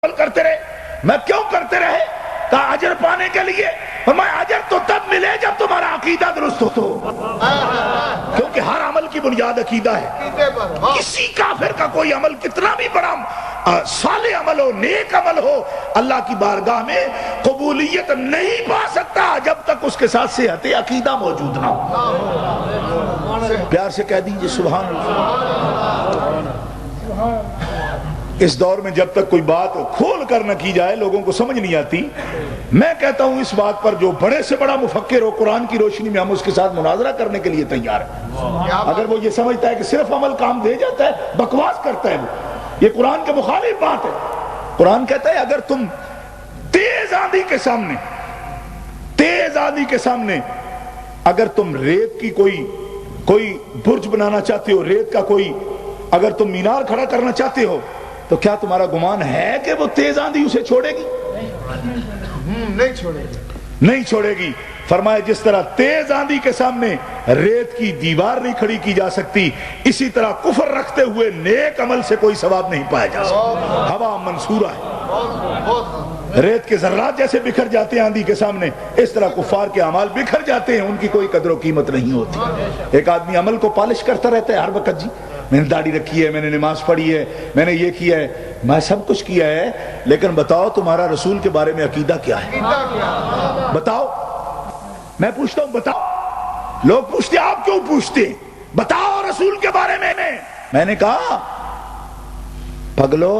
عمل کرتے رہے. میں کیوں کرتے رہے؟ کہا اجر پانے کے لیے. فرمایا اجر تو تب ملے جب تمہارا عقیدہ درست ہو تو، کیونکہ ہر عمل کی بنیاد عقیدہ ہے. کسی کافر کا کوئی عمل کتنا بھی بڑا صالح عمل ہو، نیک عمل ہو، اللہ کی بارگاہ میں قبولیت نہیں پا سکتا جب تک اس کے ساتھ صحت عقیدہ موجود نہ ہو. پیار سے کہہ دیجئے سبحان اللہ. اس دور میں جب تک کوئی بات کھول کر نہ کی جائے لوگوں کو سمجھ نہیں آتی. میں کہتا ہوں اس بات پر جو بڑے سے بڑا مفکر ہو قرآن کی روشنی میں ہم اس کے ساتھ مناظرہ کرنے کے لیے تیار ہیں. اگر وہ یہ سمجھتا ہے کہ صرف عمل کام دے جاتا ہے، بکواس کرتا ہے. وہ یہ قرآن کے مخالف بات ہے. قرآن کہتا ہے اگر تم تیز آندھی کے سامنے اگر تم ریت کی کوئی برج بنانا چاہتے ہو، ریت کا کوئی اگر تم مینار کھڑا کرنا چاہتے ہو، تو کیا تمہارا گمان ہے کہ وہ تیز آندھی اسے چھوڑے گی؟ نہیں چھوڑے گی. فرمایا جس طرح تیز آندھی کے سامنے ریت کی دیوار نہیں کھڑی کی جا سکتی، اسی طرح کفر رکھتے ہوئے نیک عمل سے کوئی ثواب نہیں پایا جا سکتا. ہوا منصورہ ہے. ریت کے ذرات جیسے بکھر جاتے ہیں آندھی کے سامنے، اس طرح کفار کے اعمال بکھر جاتے ہیں، ان کی کوئی قدر و قیمت نہیں ہوتی. ایک آدمی عمل کو پالش کرتا رہتا ہے ہر وقت. جی میں نے داڑھی رکھی ہے، میں نے نماز پڑھی ہے، میں نے یہ کیا ہے، میں سب کچھ کیا ہے، لیکن بتاؤ تمہارا رسول کے بارے میں عقیدہ کیا ہے؟ بتاؤ. میں پوچھتا ہوں بتاؤ. لوگ پوچھتے ہیں آپ کیوں پوچھتے ہیں؟ بتاؤ رسول کے بارے میں نے کہا پگلو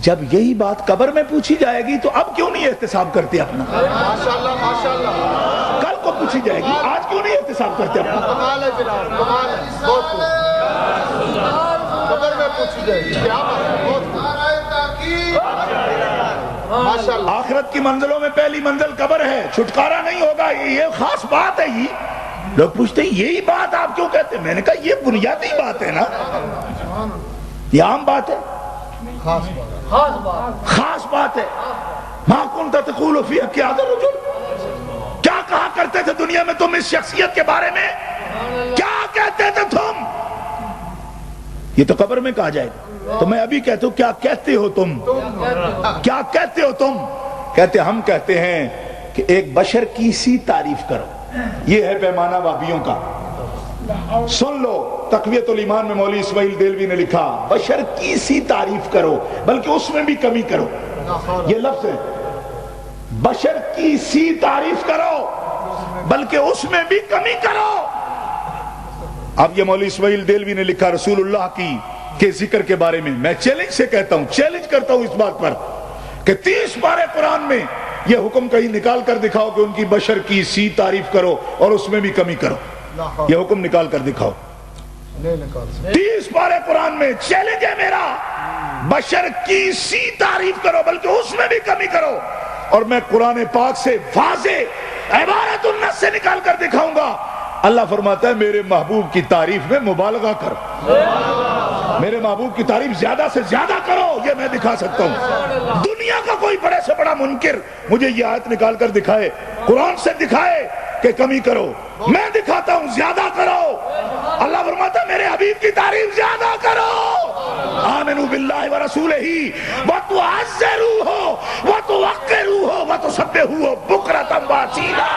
جب یہی بات قبر میں پوچھی جائے گی تو اب کیوں نہیں احتساب کرتے اپنا؟ کل کو پوچھی جائے گی، آج کیوں نہیں احتساب کرتے اپنا؟ آخرت کی منزلوں میں پہلی منزل قبر ہے، چھٹکارا نہیں ہوگا. یہ خاص بات ہے. یہ لوگ پوچھتے ہیں یہی بات آپ کیوں کہتے ہیں؟ میں نے کہا یہ بنیادی بات ہے نا، یہ عام بات ہے، خاص بات ہے. ما کنت تقول فی حق هذا الرجل، کیا کہا کرتے تھے دنیا میں تم اس شخصیت کے بارے میں؟ کیا کہتے تھے تم؟ یہ تو قبر میں کہا جائے گا. تو میں ابھی کہتا ہوں کیا کہتے ہو تم؟ کیا کہتے ہو تم؟ کہتے ہم کہتے ہیں کہ ایک بشر کی سی تعریف کرو. یہ ہے پیمانہ وہابیوں کا. سن لو تقویت الایمان میں مولوی اسماعیل دیلوی نے لکھا بشر کی سی تعریف کرو بلکہ اس میں بھی کمی کرو. یہ لفظ ہے بشر کی سی تعریف کرو بلکہ اس میں بھی کمی کرو. اب یہ مولوی اسماعیل دیلوی نے لکھا رسول اللہ کے ذکر کے بارے میں. میں چیلنج سے کہتا ہوں، چیلنج کرتا ہوں اس بات پر کہ 30 پارے قرآن میں یہ حکم کہیں نکال کر دکھاؤ کہ ان کی بشر کی سی تعریف کرو اور اس میں بھی کمی کرو. یہ حکم نکال کر دکھاؤ. 30 پارے قرآن میں چیلنج ہے میرا، بشر کی سی تعریف کرو بلکہ اس میں بھی کمی کرو. اور میں قرآن پاک سے واضح عبارت النص سے نکال کر دکھاؤں گا. اللہ فرماتا ہے میرے محبوب کی تعریف میں مبالغہ کرو، میرے محبوب کی تعریف زیادہ سے زیادہ کرو. یہ میں دکھا سکتا ہوں. دنیا کا کوئی بڑے سے بڑا منکر مجھے یہ آیت نکال کر دکھائے، قرآن سے دکھائے کہ کمی کرو. میں دکھاتا ہوں زیادہ کرو. اللہ فرماتا ہے میرے حبیب کی تعریف زیادہ کرو. آمنوا باللہ ورسولہ وتعزروہ وتوقروہ وتسبحوہ بکرۃ واصیلا.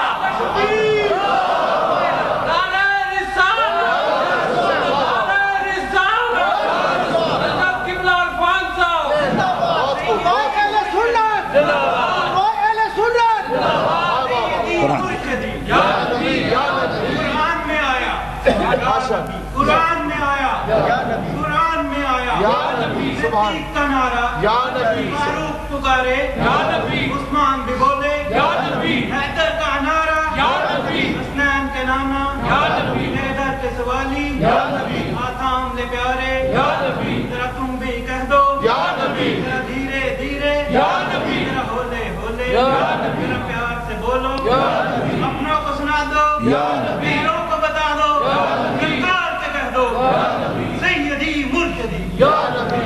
صدیق کا نعرہ یا نبی، فاروق پکارے یا نبی، عثمان بھی بولے یا نبی، حیدر کا نعرہ یا نبی، حسنین کے نانا یا نبی، حیدر کے سوالی یا نبی، آتام لے پیارے یا نبی، ذرا تم بھی کہہ دو یا نبی، ذرا دھیرے دھیرے یا نبی، ذرا ہولے ہولے یا نبی، ذرا پیار سے بولو یا نبی، اپنوں کو سنا دو یا نبی، بیروں کو بتا دو یا نبی، ملکار کے کہہ دو یا نبی، سیدی مرشدی یا نبی.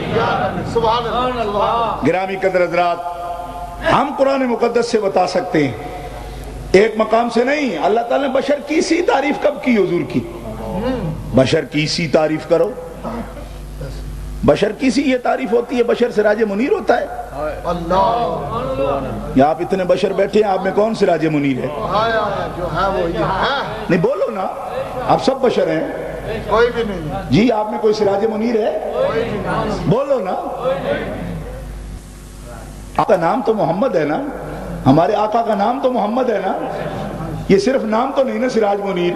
سبحان اللہ. گرامی قدر حضرات، ہم قرآن مقدس سے بتا سکتے ہیں، ایک مقام سے نہیں. اللہ تعالیٰ نے بشر کی سی تعریف کب کی حضور کی؟ بشر کی سی تعریف کرو بشر کی سی یہ تعریف ہوتی ہے؟ بشر سراج منیر ہوتا ہے؟ اللہ یا آپ اتنے بشر بیٹھے ہیں، آپ میں کون سراج منیر ہے؟ جو ہے وہ یہ ہے، نہیں بولو نا، آپ سب بشر ہیں، کوئی بھی نہیں، جی آپ میں کوئی سراج منیر ہے؟ کوئی بھی نہیں، بولو نا۔ آپ کا نام تو محمد ہے نا، ہمارے آقا کا نام تو محمد ہے نا، یہ صرف نام تو نہیں نا سراج منیر؟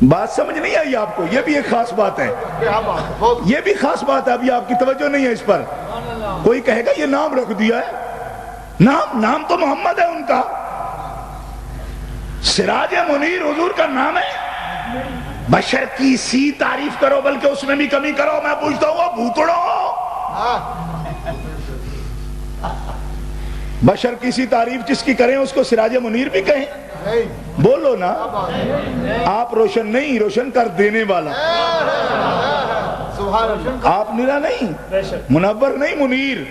بات سمجھ نہیں آئی آپ کو؟ یہ بھی ایک خاص بات ہے، کیا بات ہے، بہت یہ بھی خاص بات ہے، ابھی آپ کی توجہ نہیں ہے اس پر۔ کوئی کہے گا یہ نام رکھ دیا ہے، نام تو محمد ہے ان کا، سراج منیر حضور کا نام ہے۔ بشر کی سی تعریف کرو، بلکہ اس میں بھی کمی کرو، میں پوچھتا ہوں وہ بھوتڑو، بشر کی سی تعریف جس کی کریں اس کو سراج منیر بھی کہیں؟ بولو نا، آپ روشن نہیں، روشن کر دینے والا، سبحان اللہ، آپ نرا نہیں، منور نہیں، منیر۔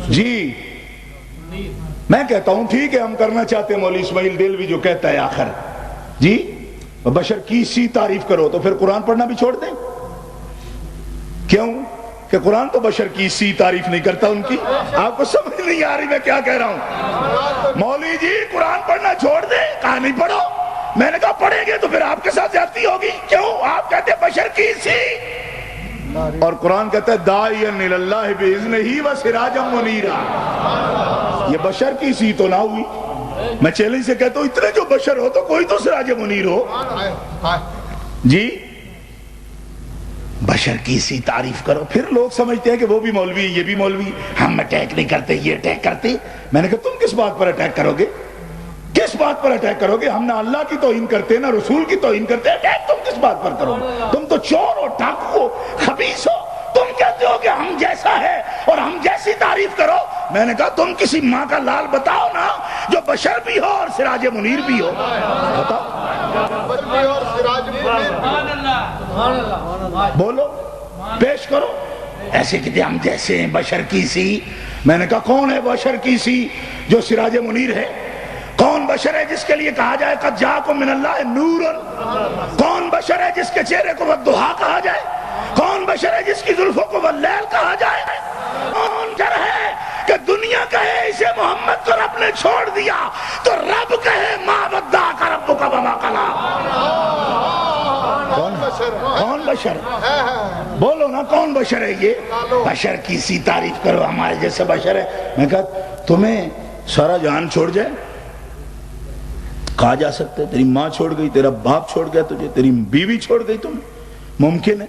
جی میں کہتا ہوں ٹھیک ہے، ہم کرنا چاہتے ہیں مولوی اسماعیل دہلوی جو کہتا ہے آخر جی بشر کی سی تعریف کرو، تو پھر قرآن پڑھنا بھی چھوڑ دیں؟ کیوں کہ قرآن تو بشر کی سی تعریف نہیں کرتا ان کی۔ آپ کو سمجھ نہیں آ رہی میں کیا کہہ رہا ہوں؟ مولوی جی قرآن پڑھنا چھوڑ دیں، کہا نہیں پڑھو، میں نے کہا پڑھیں گے تو پھر آپ کے ساتھ زیادتی ہوگی، کیوں؟ آپ کہتے ہیں بشر کی سی، اور قرآن کہتا ہے داعیا الی اللہ باذنہ وسراجا منیرا۔ یہ بشر کی سی تو نہ ہوئی۔ میں چیلنج سے کہتا ہوں اتنے جو بشر ہو تو کوئی تو سراج منیر ہو جی۔ بشر کی سی تعریف کرو، پھر لوگ سمجھتے ہیں کہ وہ بھی مولوی، یہ بھی مولوی، ہم اٹیک نہیں کرتے، یہ اٹیک کرتے۔ میں نے کہا تم کس بات پر اٹیک کرو گے؟ کس بات پر اٹیک کرو گے؟ ہم نہ اللہ کی توہین کرتے نہ رسول کی توہین کرتے، اٹیک تم کس بات پر کرو گے؟ تم تو چور ہو، ڈاکو ہو، خبیث ہو، تم کہتے ہو کہ ہم جیسا ہے اور ہم جیسی تعریف کرو۔ میں نے کہا تم کسی ماں کا لال بتاؤ نا جو بشر بھی ہو اور سراج منیر بھی ہو، بتاؤ، بولو، پیش کرو۔ ایسے کہتے ہم جیسے ہیں بشر کی سی۔ میں نے کہا کون ہے بشر کی سی جو سراج منیر ہے؟ کون بشر ہے جس کے لیے کہا جائے قد جاءکم من اللہ نور؟ کون بشر ہے جس کے چہرے کو والضحیٰ کہا جائے؟ کون بشر ہے جس کی زلفوں کو واللیل کہا جائے؟ کون بشر ہے کہ دنیا کہے اسے محمد کو رب نے چھوڑ دیا تو رب کہے ما ودعک ربک وما قلی؟ کون بشر؟ بولو نا کون بشر ہے یہ؟ بشر کی سی تعریف کرو، ہمارے جیسے بشر ہے۔ میں کہا تمہیں سارا جہان چھوڑ جائے، کہا جا سکتا ہے تیری ماں چھوڑ گئی، تیرا باپ چھوڑ گیا تجھے، تیری بیوی چھوڑ گئی تمہیں، ممکن ہے؟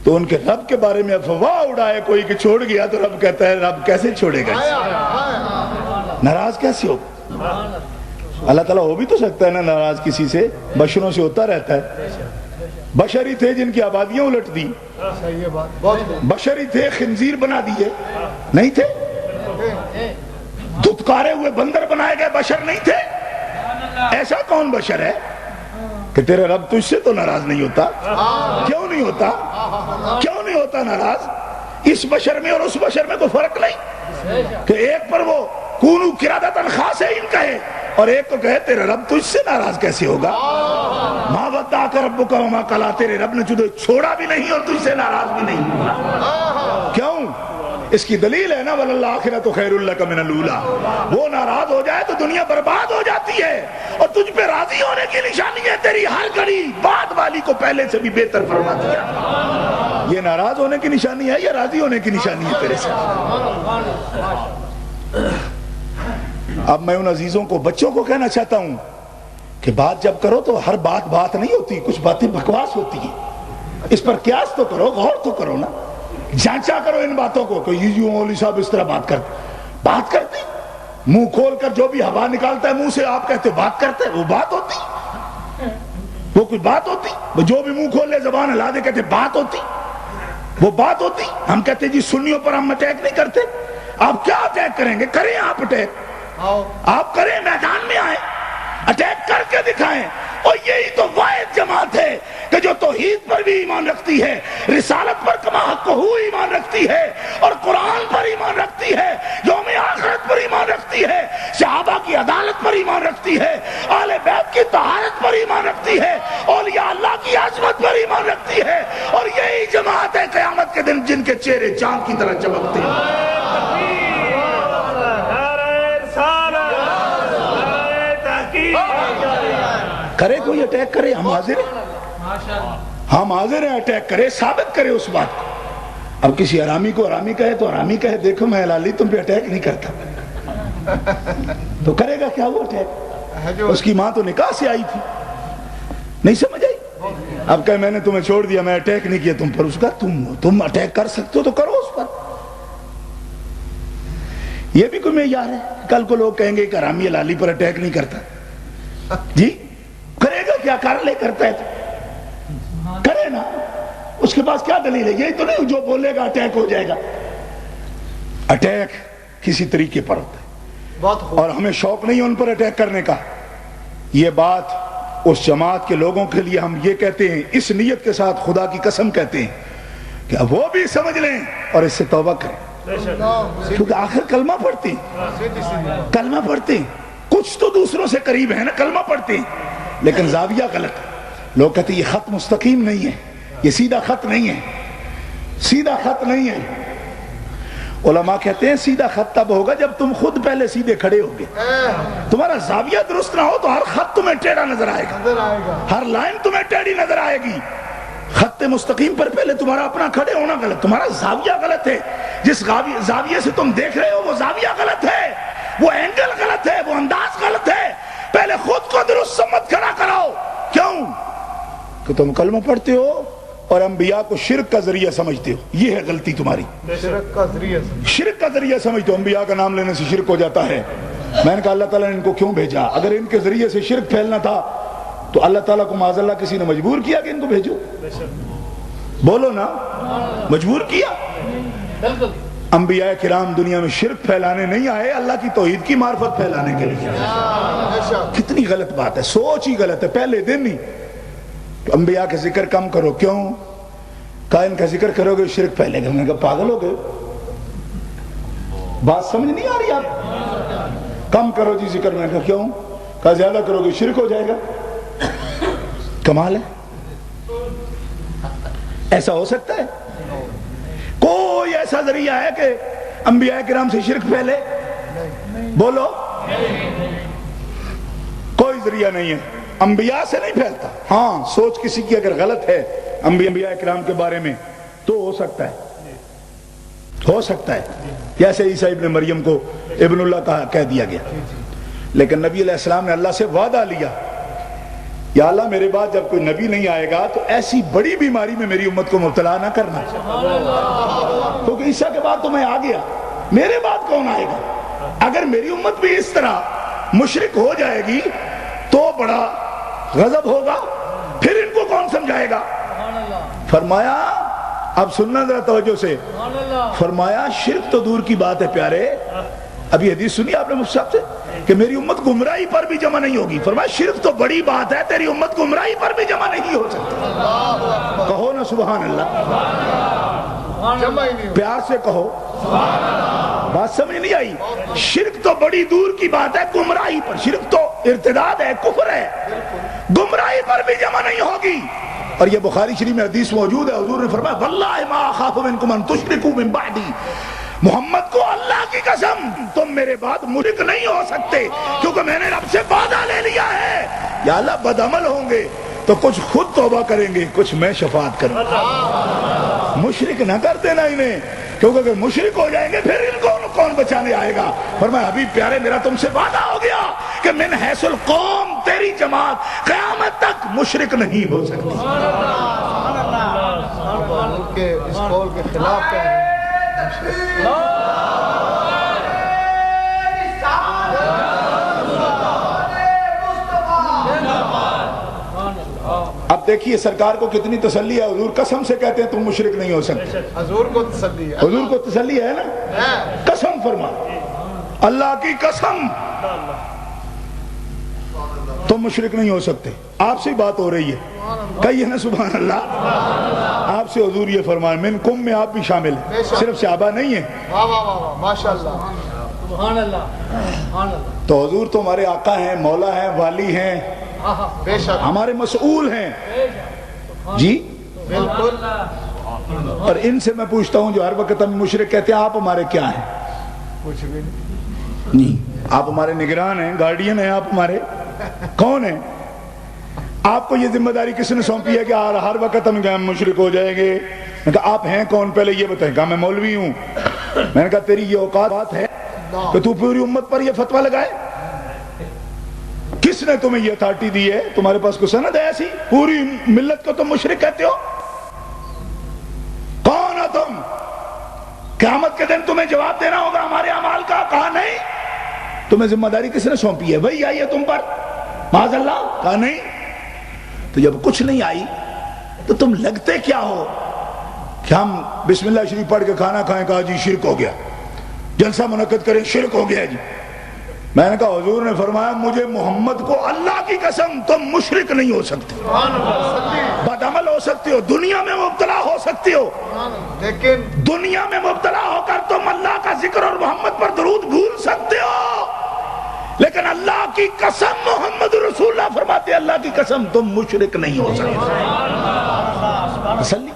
تو ان کے رب کے بارے میں افواہ اڑائے کوئی کہ چھوڑ گیا، تو رب کہتا ہے رب کیسے چھوڑے گا؟ ناراض کیسے ہو؟ اللہ تعالیٰ ہو بھی تو سکتا ہے نا ناراض کسی سے، بشروں سے ہوتا رہتا ہے۔ بشر ہی تھے جن کی آبادیاں الٹ دی، بشر ہی تھے خنزیر بنا دیے، نہیں تھے؟ دھتکارے ہوئے بندر بنائے گئے، بشر نہیں تھے؟ ایسا کون بشر ہے کہ تیرے رب تجھ سے تو ناراض نہیں ہوتا؟ کیوں نہیں ہوتا؟ کیوں نہیں ہوتا ناراض؟ اس بشر میں اور اس بشر میں کوئی فرق نہیں کہ ایک پر وہ کونو قرادۃ خاسئین کہے اور ایک کو کہے تیرے رب تجھ سے ناراض کیسے ہوگا؟ ما ودعک ربک وما قلی، تیرے رب نے تجھے چھوڑا بھی نہیں اور تجھ سے ناراض بھی نہیں۔ کیوں؟ اس کی دلیل ہے نا وَلَلْآخِرَةُ خَيْرٌ لَكَ مِنَ الْأُولَىٰ۔ وہ ناراض ہو جائے تو دنیا برباد ہو جاتی ہے، اور تجھ پہ راضی ہونے کی نشانی ہے تیری ہر گھڑی بعد والی کو پہلے سے بھی بہتر فرما دیا۔ یہ ناراض ہونے کی نشانی ہے یا راضی ہونے کی نشانی ہے تیرے سے؟ اب میں ان عزیزوں کو، بچوں کو کہنا چاہتا ہوں کہ بات جب کرو تو ہر بات نہیں ہوتی، کچھ باتیں بکواس ہوتی ہیں، اس پر قیاس تو کرو، غور تو کرو نا، جانچا کرو ان باتوں کو کہ یہ مولوی صاحب اس طرح بات کرتے منہ کھول کر جو بھی ہوا نکالتا ہے منہ سے آپ کہتے بات کرتے، وہ بات ہوتی؟ وہ کوئی بات ہوتی؟ جو بھی منہ کھول لے زبان ہلا دے کہتے بات ہوتی؟ وہ بات ہوتی؟ ہم کہتے جی سنیوں پر ہم اٹیک نہیں کرتے۔ آپ کیا اٹیک کریں گے؟ کریں آپ اٹیک، آپ کریں، میدان میں آئیں، اٹیک کر کے دکھائیں۔ اور یہی تو واحد جماعت ہے کہ جو توحید پر بھی ایمان رکھتی ہے، رسالت پر کما حق ایمان رکھتی ہے، اور قرآن پر ایمان رکھتی ہے، یوم آخرت پر ایمان رکھتی ہے۔ رکھتی ہے, صحابہ کی عدالت پر ایمان رکھتی ہے, اہل بیت کی طہارت پر ایمان رکھتی ہے, اولیاء اللہ کی عظمت پر ایمان رکھتی ہے, اور یہی جماعت ہے قیامت کے دن جن کے چہرے چاند کی طرح چمکتے ہیں. کرے کوئی اٹیک کرے, ہم حاضر ہیں, ہم حاضر ہیں, اٹیک کرے, ثابت کرے اس بات کو. اب کسی حرامی کو حرامی کہے تو حرامی کہے دیکھو میں ہلالی تم پہ اٹیک نہیں کرتا, تو کرے گا کیا وہ اٹیک؟ اس کی ماں تو نکاح سے آئی تھی, نہیں سمجھ آئی. اب کہ میں نے تمہیں چھوڑ دیا, میں اٹیک نہیں کیا تم پر. اس کا تم اٹیک کر سکتے ہو تو کرو اس پر. یہ بھی کوئی معیار ہے؟ کل کو لوگ کہیں گے کہ حرامی ہلالی پر اٹیک نہیں کرتا. جی کرے گا کیا؟ کر لے, کرتا ہے تو کرے نا, اس کے پاس کیا دلیل ہے؟ یہی تو نہیں جو بولے گا اٹیک ہو جائے گا. اٹیک کسی طریقے پر ہوتا ہے اور ہمیں شوق نہیں ان پر اٹیک کرنے کا. یہ بات اس جماعت کے لوگوں کے لیے ہم یہ کہتے ہیں اس نیت کے ساتھ, خدا کی قسم کہتے ہیں کہ اب وہ بھی سمجھ لیں اور اس سے توبہ کریں, کیونکہ آخر کلمہ پڑھتے ہیں, کلمہ پڑھتے ہیں, کچھ تو دوسروں سے قریب ہے نا, کلمہ پڑھتے ہیں, لیکن زاویہ غلط ہے. لوگ کہتے ہیں یہ خط مستقیم نہیں ہے, یہ سیدھا خط نہیں ہے, سیدھا خط نہیں ہے. علماء کہتے ہیں سیدھا خط تب ہوگا جب تم خود پہلے سیدھے کھڑے ہوگے. تمہارا زاویہ درست نہ ہو تو ہر خط تمہیں ٹیڑھا نظر آئے گا, ہر لائن تمہیں ٹیڑھی نظر آئے گی. خط مستقیم پر پہلے تمہارا اپنا کھڑے ہونا غلط, تمہارا زاویہ غلط ہے. جس زاویے سے تم دیکھ رہے ہو وہ زاویہ غلط ہے, وہ اینگل غلط ہے, وہ انداز غلط ہے. پہلے خود کو درست سمت کھڑا کراؤ. کیوں؟ کہ تم کلمہ پڑھتے ہو اور انبیاء کو شرک کا ذریعہ سمجھتے ہو. یہ ہے غلطی تمہاری, شرک کا ذریعہ سمجھتے ہو. انبیاء کا نام لینے سے شرک ہو جاتا ہے. میں نے کہا اللہ تعالیٰ نے ان کو کیوں بھیجا؟ اگر ان کے ذریعے سے شرک پھیلنا تھا تو اللہ تعالیٰ کو معاذ اللہ کسی نے مجبور کیا کہ ان کو بھیجو؟ بولو نا, مجبور کیا؟ انبیاء کرام دنیا میں شرک پھیلانے نہیں آئے, اللہ کی توحید کی معرفت پھیلانے کے لیے. کتنی غلط بات ہے, سوچ ہی غلط ہے. پہلے دن ہی انبیاء کا ذکر کم کرو. کیوں؟ کہا ان کا ذکر کرو گے شرک پھیلے گا. میں نے کہا پاگل ہو گئے, بات سمجھ نہیں آ رہی آپ؟ کم کرو جی ذکر. میں نے کہا کیوں؟ کہا زیادہ کرو گے شرک ہو جائے گا. کمال ہے, ایسا ہو سکتا ہے؟ کوئی ایسا ذریعہ ہے کہ انبیاء کرام سے شرک پھیلے؟ بولو, کوئی ذریعہ نہیں ہے. انبیاء سے نہیں پھیلتا. ہاں سوچ کسی کی اگر غلط ہے انبیاء کرام کے بارے میں تو ہو سکتا ہے, ہو سکتا ہے. جیسے عیسیٰ ابن مریم کو ابن اللہ کہہ دیا گیا, لیکن نبی علیہ السلام نے اللہ سے وعدہ لیا, یا اللہ میرے بعد جب کوئی نبی نہیں آئے گا تو ایسی بڑی بیماری میں میری امت کو مبتلا نہ کرنا, کیونکہ عیسیٰ کے بعد تو میں آ گیا, میرے بعد کون آئے گا؟ اگر میری امت بھی اس طرح مشرک ہو جائے گی تو بڑا غضب ہوگا, پھر ان کو کون سمجھائے گا؟ فرمایا, اب سننا ذرا توجہ سے, فرمایا شرک تو دور کی بات ہے پیارے. ابھی حدیث سنی آپ نے مجھ سے کہ میری امت گمراہی پر بھی جمع نہیں ہوگی. فرمایا شرک تو بڑی بات ہے, تیری امت گمراہی پر بھی جمع نہیں ہو سکتی. کہو نا سبحان اللہ, پیار سے کہو. بات سمجھ نہیں آئی؟ شرک تو بڑی دور کی بات ہے گمراہی پر. شرک تو ارتداد ہے, کفر ہے, گمراہی پر بھی جمع نہیں ہوگی. اور یہ بخاری شریف میں حدیث موجود ہے, حضور نے فرمایا واللہ ما اخاف منکم ان تشرکوا من بعدی, محمد کو اللہ کی قسم تم میرے بعد مشرک نہیں ہو سکتے, کیونکہ میں نے رب سے وعدہ لے لیا ہے. یا اللہ بدعمل ہوں گے تو کچھ خود توبہ کریں گے, کچھ میں شفاعت کروں گا. مشرک نہ کر دینا انہیں, کیونکہ اگر مشرک ہو جائیں گے پھر ان کو کون بچانے آئے گا. فرمایا حبیب پیارے میرا تم سے وعدہ ہو گیا کہ من حیث القوم تیری جماعت قیامت تک مشرک نہیں ہو سکتی. اس قول کے خلاف اب دیکھیے سرکار کو کتنی تسلی ہے, حضور قسم سے کہتے ہیں تم مشرک نہیں ہو سکتے. حضور کو تسلی ہے, حضور کو تسلی ہے نا, قسم فرما, اللہ کی قسم تم مشرک نہیں ہو سکتے. آپ سے بات ہو رہی ہے, کہیے نا سبحان اللہ. آپ سے حضور یہ فرمائے منکم میں آپ بھی شامل ہیں, صرف صحابہ نہیں ہیں. واہ واہ واہ ماشاءاللہ. سبحان اللہ سبحان اللہ. تو حضور تو ہمارے آقا ہیں، مولا ہیں، والی ہیں، بے شک ہمارے مسئول ہیں جی. بالکل. اور ان سے میں پوچھتا ہوں جو ہر وقت ہم مشرک کہتے ہیں آپ ہمارے کیا ہیں؟ کچھ بھی نہیں. آپ ہمارے نگران ہیں، گارڈین ہیں، آپ ہمارے کون ہیں؟ آپ کو یہ ذمہ داری کس نے سونپی ہے کہ ہر وقت ہم مشرک ہو جائیں گے؟ میں نے کہا آپ ہیں کون پہلے یہ بتائیں. کہا میں مولوی ہوں. میں نے کہا تیری یہ اوقات ہے کہ تو پوری امت پر یہ فتویٰ لگائے؟ کس نے تمہیں یہ اتھارٹی دی ہے؟ تمہارے پاس کوئی سند ہے ایسی؟ پوری ملت کو تم مشرک کہتے ہو؟ کون ہو تم؟ قیامت کے دن تمہیں جواب دینا ہوگا ہمارے اعمال کا. کہا نہیں. تمہیں ذمہ داری کس نے سونپی ہے؟ وہی آئی ہے تم پر معاذ اللہ. کہا نہیں. تو جب کچھ نہیں آئی تو تم لگتے کیا ہو کہ ہم بسم اللہ شریف پڑھ کے کھانا کھائیں؟ کہا جی شرک ہو گیا. جلسہ منعقد کریں، شرک ہو گیا جی. میں نے کہا حضور نے فرمایا مجھے محمد کو اللہ کی قسم تم مشرک نہیں ہو سکتے، بدعمل ہو سکتے ہو، دنیا میں مبتلا ہو سکتے ہو، لیکن دنیا میں مبتلا ہو کر تم اللہ کا ذکر اور محمد پر درود بھول سکتے ہو، لیکن اللہ کی قسم محمد رسول اللہ فرماتے ہیں اللہ کی قسم تم مشرک نہیں ہو سکتے. تسلی.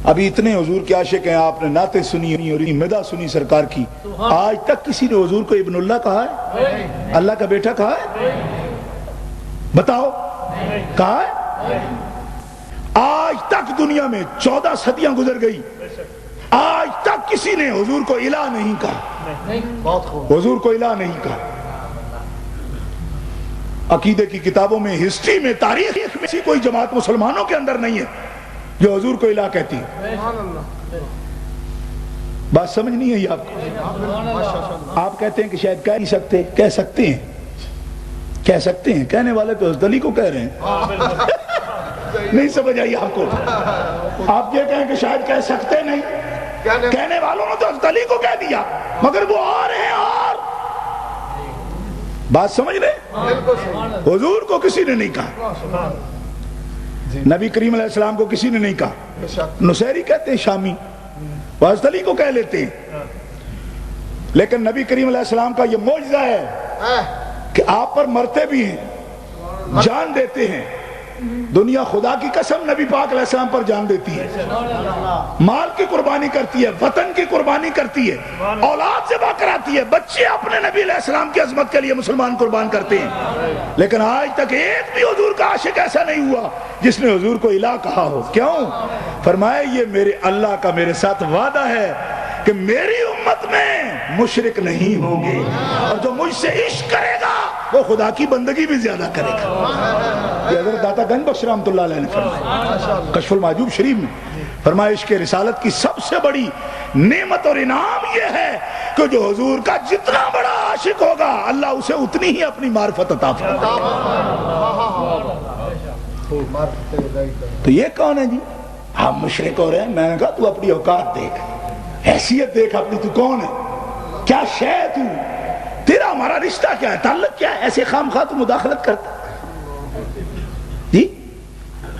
ابھی اتنے حضور کے عاشق ہیں، آپ نے نعتیں سنی اور مدح سنی سرکار کی. آج تک کسی نے حضور کو ابن اللہ کہا ہے؟ اللہ کا بیٹا کہا ہے؟ بتاؤ کہا ہے؟ آج تک دنیا میں 14 صدیاں گزر گئی، آج تک کسی نے حضور کو الہ نہیں کہا. بہت خوب. حضور کو الہ نہیں کہا. عقیدے کی کتابوں میں، ہسٹری میں، تاریخ میں ایسی کوئی جماعت مسلمانوں کے اندر نہیں ہے جو حضور کو الہ کہتی ہے. بات سمجھ نہیں ہے یہ آپ کو؟ آپ کہتے ہیں کہ شاید کہہ نہیں سکتے. کہہ سکتے ہیں، کہہ سکتے ہیں. کہنے والے تو حضرت علی کو کہہ رہے ہیں. نہیں سمجھ آئی آپ کو؟ آپ یہ کہیں کہ شاید کہہ سکتے نہیں، کہنے والوں نے تو حضرت علی کو کہہ دیا، مگر وہ اور ہیں. اور بات سمجھ رہے؟ حضور کو کسی نے نہیں کہا، نبی کریم علیہ السلام کو کسی نے نہیں کہا. نصیری کہتے ہیں شامی، وہ حضرت علی کو کہہ لیتے ہیں. لیکن نبی کریم علیہ السلام کا یہ معجزہ ہے کہ آپ پر مرتے بھی ہیں، جان دیتے ہیں. دنیا خدا کی قسم نبی پاک علیہ السلام پر جان دیتی ہے، مال کی قربانی کرتی ہے، وطن کی قربانی کرتی ہے، اولاد ذبح کراتی ہے، بچے اپنے نبی علیہ السلام کی عظمت کے لیے مسلمان قربان کرتے ہیں. لیکن آج تک ایک بھی حضور کا عاشق ایسا نہیں ہوا جس نے حضور کو الہ کہا ہو. کیوں؟ فرمایا یہ میرے اللہ کا میرے ساتھ وعدہ ہے کہ میری امت میں مشرک نہیں ہوں گے، اور جو مجھ سے عشق کرے گا وہ خدا کی بندگی بھی زیادہ کرے گا. یہ حضرت داتا گنج بخش رحمۃ اللہ علیہ نے فرمایا کشف المحجوب شریف میں. فرمایا عشق رسالت کی سب سے بڑی نعمت اور انعام یہ ہے کہ جو حضور کا جتنا بڑا عاشق ہوگا اللہ اسے اتنی ہی اپنی معرفت عطا فرمائے. تو یہ کون ہے جی؟ آپ مشرک ہو رہے ہیں. میں نے کہا تو اپنی اوقات دیکھ، حیثیت دیکھ اپنی، تو کون ہے، کیا شے ہے تو، تیرا ہمارا رشتہ کیا ہے، تعلق کیا ہے؟ ایسے خام خواہ تو مداخلت کرتا جی.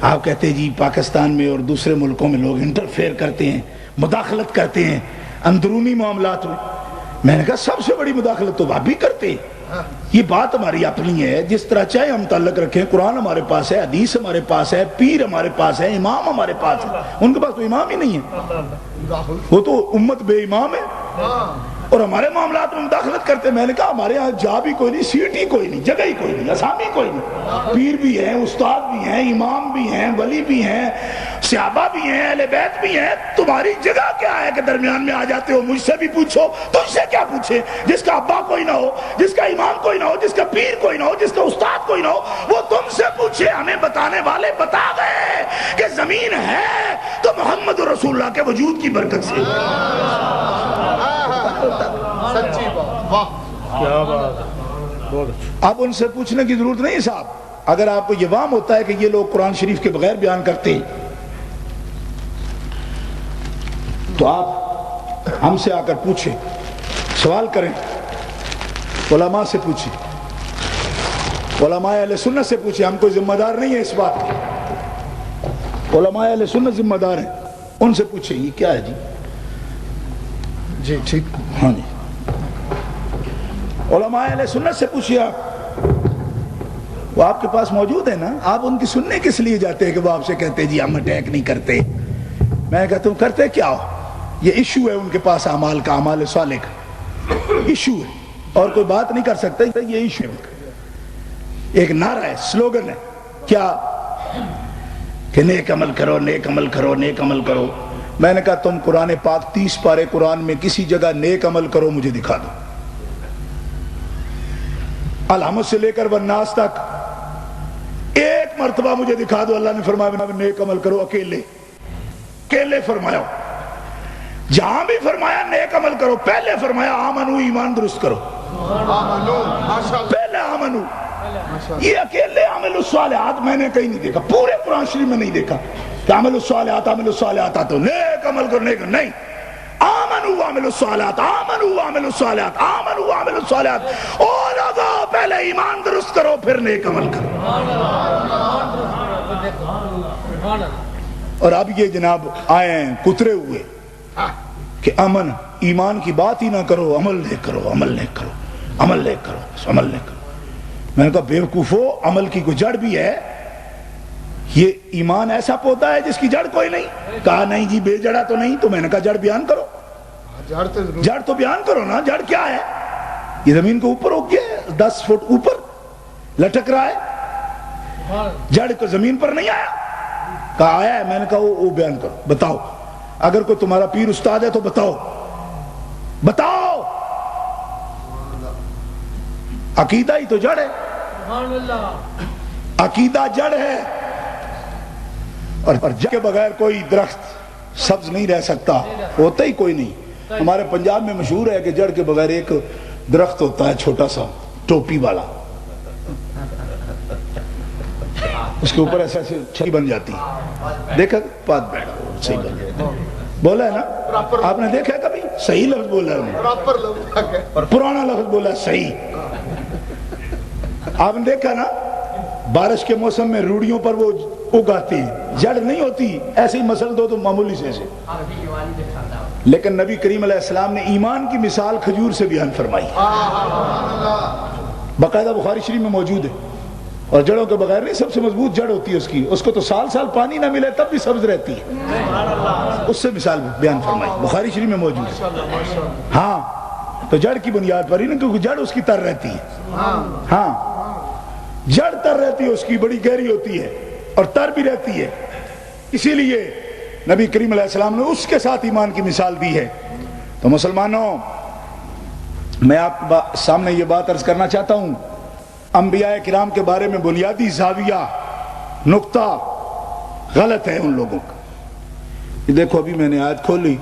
آپ کہتے ہیں جی پاکستان میں اور دوسرے ملکوں میں لوگ انٹرفیئر کرتے ہیں، مداخلت کرتے ہیں اندرونی معاملات میں. میں نے کہا سب سے بڑی مداخلت تو آپ بھی کرتے ہیں. یہ بات ہماری اپنی ہے، جس طرح چاہے ہم تعلق رکھیں. قرآن ہمارے پاس ہے، حدیث ہمارے پاس ہے، پیر ہمارے پاس ہے، امام ہمارے پاس ہے. ان کے پاس تو امام ہی نہیں ہے، وہ تو امت بے امام ہے اور ہمارے معاملات میں مداخلت کرتے. میں نے کہا ہمارے یہاں جا بھی کوئی نہیں، سیٹ ہی کوئی نہیں، جگہ ہی کوئی نہیں، اسامی کوئی نہیں. پیر بھی ہیں، استاد بھی ہیں، امام بھی ہیں، ولی بھی ہیں، صحابہ بھی ہیں، اہل بیت بھی ہیں. تمہاری جگہ کیا ہے کہ درمیان میں آ جاتے ہو؟ مجھ سے بھی پوچھو، تجھ سے کیا پوچھے؟ جس کا ابا کوئی نہ ہو، جس کا امام کوئی نہ ہو، جس کا پیر کوئی نہ ہو، جس کا استاد کوئی نہ ہو، وہ تم سے پوچھے. ہمیں بتانے والے بتا گئے کہ زمین ہے تو محمد رسول اللہ کے وجود کی برکت سے. سچی بات، واہ کیا بات. اب ان سے پوچھنے کی ضرورت نہیں صاحب. اگر آپ کو یہ وہم ہوتا ہے کہ یہ لوگ قرآن شریف کے بغیر بیان کرتے ہیں تو آپ ہم سے آ کر پوچھیں، سوال کریں، علماء سے پوچھیں، علماء اہل سنت سے پوچھیں. ہم کوئی ذمہ دار نہیں ہے اس بات کے، علماء اہل سنت ذمہ دار ہیں. ان سے پوچھیں یہ کیا ہے جی؟ جی ٹھیک. ہاں جی. علماء اہل سنت سے پوچھئے آپ, وہ آپ کے پاس موجود ہے نا, آپ ان کی سننے کس لیے جاتے ہیں کہ وہ آپ سے کہتے ہیں جی ہم اٹیک نہیں کرتے؟ میں کہتا ہوں کرتے کیا ہو؟ یہ ایشو ہے ان کے پاس اعمال کا, اعمال صالح کا ایشو ہے, اور کوئی بات نہیں کر سکتا, یہ ایشو ہے. ایک نعرہ ہے, سلوگن ہے, کیا کہ نیک عمل کرو, نیک عمل کرو, نیک عمل کرو. میں نے کہا تم قرآن پاک 30 پارے قرآن میں کسی جگہ نیک عمل کرو مجھے دکھا دو. الحمد سے لے کر والناس تک ایک مرتبہ مجھے دکھا دو اللہ نے فرمایا نیک عمل کرو اکیلے اکیلے فرمایا. جہاں بھی فرمایا نیک عمل کرو, پہلے فرمایا آمنو, ایمان درست کرو. پہلے آمنو, یہ اکیلے عمل الصالحات میں نے کہیں نہیں دیکھا, پورے قرآن شریف میں نہیں دیکھا کہ عمل الصالحات عمل الصالحات تو نیک عمل کرو, نیک نہیں. آمنو عمل الصالحات, آمنو عمل الصالحات, آمنو عمل الصالحات. او لوگو پہلے ایمان درست کرو پھر نیک عمل کرو. اور اب یہ جناب آئے ہیں کترے ہوئے کہ امن ایمان کی بات ہی نہ کرو, عمل نیک کرو, عمل نیک کرو, عمل نیک کرو, عمل نیک کرو. میں نے کہا بیوقوفو, عمل کی کوئی جڑ بھی ہے؟ یہ ایمان ایسا پودا ہے جس کی جڑ کوئی نہیں؟ کہا نہیں جی بے جڑا تو نہیں. تو میں نے کہا جڑ بیان کرو, جڑ تو بیان کرو نا. جڑ کیا ہے؟ یہ زمین کو اوپر ہو گیا ہے, 10 فٹ اوپر لٹک رہا ہے, جڑ کو زمین پر نہیں آیا. کہا آیا ہے. میں نے کہا وہ بیان کرو, بتاؤ. اگر کوئی تمہارا پیر استاد ہے تو بتاؤ, بتاؤ. عقیدہ ہی تو جڑ ہے, عقیدہ جڑ ہے, اور جڑ کے بغیر کوئی درخت سبز نہیں رہ سکتا, ہوتا ہی کوئی نہیں. ہمارے پنجاب میں مشہور ہے کہ جڑ کے بغیر ایک درخت ہوتا ہے چھوٹا سا ٹوپی والا, اس کے اوپر ایسا چھری بن جاتی ہے, دیکھا پات بیٹھا صحیح بن جاتی. بولا ہے نا آپ نے, دیکھا کبھی؟ صحیح لفظ بولا ہے, پرانا لفظ بولا ہے صحیح. آپ نے دیکھا نا بارش کے موسم میں روڑیوں پر وہ اگاتی ہیں, جڑ نہیں ہوتی, ایسے ہی مسل دو تو معمولی سے ایسے. لیکن نبی کریم علیہ السلام نے ایمان کی مثال کھجور سے بیان فرمائی, باقاعدہ بخاری شریف میں موجود ہے. اور جڑوں کے بغیر نہیں, سب سے مضبوط جڑ ہوتی ہے اس کی, اس کو تو سال سال پانی نہ ملے تب بھی سبز رہتی ہے. اس سے مثال بیان فرمائی, بخاری شریف میں موجود ہے. ہاں تو جڑ کی بنیاد پر ہی نا, کیونکہ جڑ اس کی تر رہتی ہے. ہاں جڑ تر رہتی ہے اس کی, بڑی گہری ہوتی ہے اور تر بھی رہتی ہے. اسی لیے نبی کریم علیہ السلام نے اس کے ساتھ ایمان کی مثال دی ہے. تو مسلمانوں, میں آپ سامنے یہ بات عرض کرنا چاہتا ہوں, انبیاء کرام کے بارے میں بنیادی زاویہ نقطہ غلط ہے ان لوگوں کا. یہ دیکھو ابھی میں نے آیت کھولی,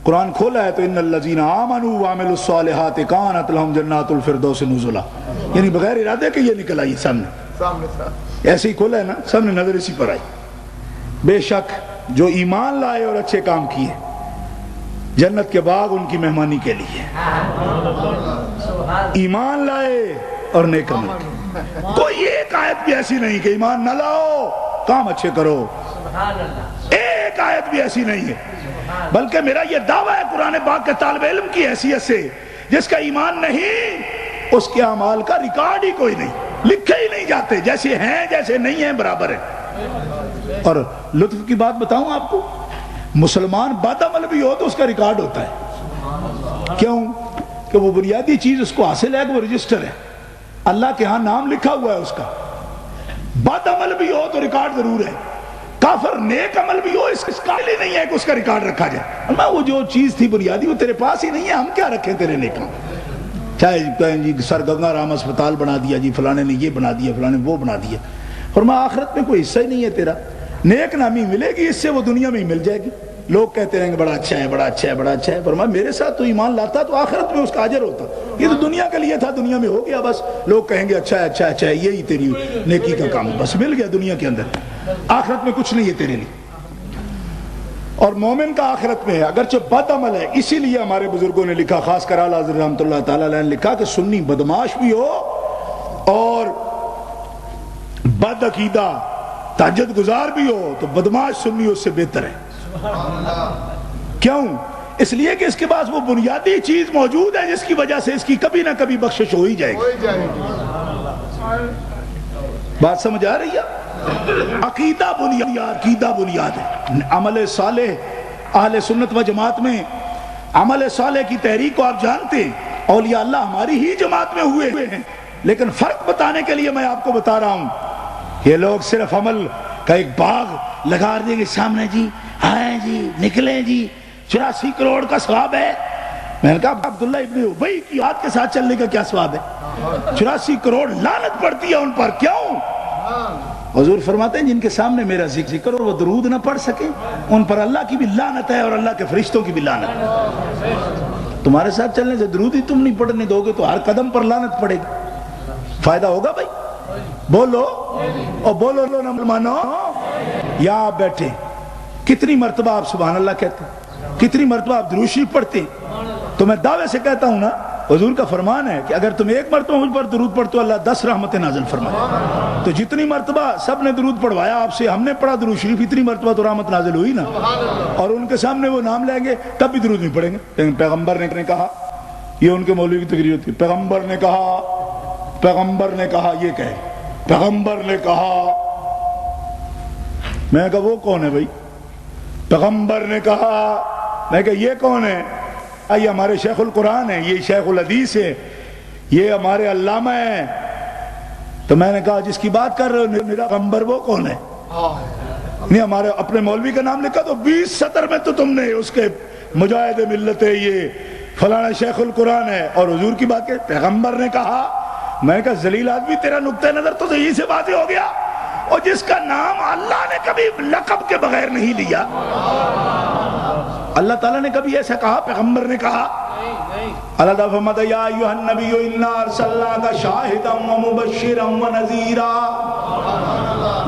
قرآن کھولا ہے تو ان الذین آمنوا وعملوا الصالحات کانت لهم جنات الفردوس نزلا, یعنی بغیر ارادے کے یہ نکل آئی سامنے, ایسے ہی کھولا ہے نا, سامنے نظر اسی پر آئی. بے شک جو ایمان لائے اور اچھے کام کیے, جنت کے باغ ان کی مہمانی کے لیے. ایمان لائے اور نیک عمل کیے. کوئی ایک آیت بھی ایسی نہیں کہ ایمان نہ لاؤ کام اچھے کرو, ایک آیت بھی ایسی نہیں ہے. بلکہ میرا یہ دعویٰ ہے قرآن پاک کے طالب علم کی حیثیت سے, جس کا ایمان نہیں اس کے اعمال کا ریکارڈ ہی کوئی نہیں, لکھے ہی نہیں جاتے, جیسے ہیں جیسے نہیں ہیں برابر ہے. اور لطف کی بات بتاؤں آپ کو, مسلمان بد عمل بھی ہو تو اس کا ریکارڈ ہوتا ہے. کیوں؟ کہ وہ بنیادی چیز اس کو حاصل ہے کہ وہ رجسٹر ہے, اللہ کے ہاں نام لکھا ہوا ہے اس کا. بد عمل بھی ہو تو ریکارڈ ضرور ہے, کافر نیک عمل بھی ہو اس قابل ہی نہیں ہے کہ اس کا ریکارڈ رکھا جائے. وہ جو چیز تھی بنیادی وہ تیرے پاس ہی نہیں ہے, ہم کیا رکھیں تیرے نیک عمل. چاہے کہیں جی سر گنگا رام اسپتال بنا دیا جی, فلانے نے یہ بنا دیا, فلانے وہ بنا دیا, اور میں آخرت میں کوئی حصہ ہی نہیں ہے تیرا. نیک نامی ملے گی, اس سے وہ دنیا میں ہی مل جائے گی. لوگ کہتے رہیں گے بڑا اچھا ہے, بڑا اچھا ہے, بڑا اچھا ہے, فرمایا میرے ساتھ تو ایمان لاتا تو آخرت میں اس کا اجر ہوتا. یہ تو دنیا کے لیے تھا, دنیا میں ہو گیا بس. لوگ کہیں گے اچھا ہے, اچھا ہے, اچھا ہے, یہی تیری نیکی کا کام, بس مل گیا دنیا کے اندر. آخرت میں کچھ نہیں ہے تیرے لیے. اور مومن کا آخرت میں ہے, اگرچہ بد عمل ہے. اسی لیے ہمارے بزرگوں نے لکھا, خاص کر اعلیٰ حضرت رحمۃ اللہ تعالیٰ علیہ نے لکھا کہ سنی بدماش بھی ہو اور بد عقیدہ تہجد گزار بھی ہو تو بدماش سنی اس سے بہتر ہے. کیوں؟ اس لیے کہ اس کے پاس وہ بنیادی چیز موجود ہے جس کی وجہ سے اس کی کبھی نہ کبھی بخشش ہو ہی جائے گی۔ بات سمجھ آ رہی ہے؟ عقیدہ بنیاد ہے۔ عمل صالح اہل سنت و جماعت میں عمل صالح کی تحریک کو آپ جانتے ہیں، اولیاء اللہ ہماری ہی جماعت میں ہوئے ہیں، لیکن فرق بتانے کے لیے میں آپ کو بتا رہا ہوں۔ یہ لوگ صرف عمل کا ایک باغ لگا دیں گے سامنے، جی آئیں جی نکلیں جی 84 کروڑ کا ثواب ہے۔ میں نے کہا عبداللہ ابن ابی کی یاد کے ساتھ چلنے کا کیا ثواب ہے؟ 84 کروڑ لعنت پڑتی ہے ان پر، کیوں؟ حضور فرماتے ہیں جن کے سامنے میرا ذکر اور وہ درود نہ پڑھ سکے ان پر اللہ کی بھی لعنت ہے اور اللہ کے فرشتوں کی بھی لعنت ہے۔ تمہارے ساتھ چلنے سے درود ہی تم نہیں پڑھنے دو گے تو ہر قدم پر لعنت پڑے گی۔ فائدہ ہوگا بھائی؟ بولو اور بولو لو نہ مانو۔ یا آپ بیٹھے کتنی مرتبہ آپ سبحان اللہ کہتے ہیں، کتنی مرتبہ آپ درود شریف پڑھتے ہیں؟ تو میں دعوے سے کہتا ہوں نا، حضور کا فرمان ہے کہ اگر تم ایک مرتبہ مجھ پر درود پڑھتے ہو اللہ 10 رحمتیں نازل فرمائے۔ تو جتنی مرتبہ سب نے درود پڑھوایا آپ سے، ہم نے پڑھا درود شریف، اتنی مرتبہ تو رحمت نازل ہوئی نا۔ اور ان کے سامنے وہ نام لیں گے تب بھی درود نہیں پڑھیں گے، لیکن پیغمبر نے کہا، یہ ان کے مولوی کی تقریر ہوتی ہے، پیغمبر نے کہا یہ کہے، پیغمبر نے کہا۔ میں نے کہا وہ کون ہے بھائی؟ پیغمبر نے کہا۔ میں کہا یہ کون ہے؟ یہ ہمارے شیخ القرآن ہے، یہ شیخ الحدیث ہے، یہ ہمارے علامہ ہیں۔ تو میں نے کہا جس کی بات کر رہے ہو میرا پیغمبر وہ کون ہے؟ نہیں ہمارے اپنے مولوی کا نام لکھا تو 20 سطر میں تو تم نے اس کے مجاہد ملت ہے، یہ فلانا شیخ القرآن ہے، اور حضور کی بات کہ پیغمبر نے کہا۔ میں نے کہا ذلیل آدمی تیرا نقطہ نظر تو یہی سے واضح ہو گیا، اور جس کا نام اللہ نے کبھی لقب کے بغیر نہیں لیا، اللہ تعالیٰ نے کبھی ایسا کہا؟ پیغمبر نے کہا۔ اللہ تعالیٰ فرماتا ہے یا ایھا النبی انا ارسلناک شاہدا ومبشرا ونذیرا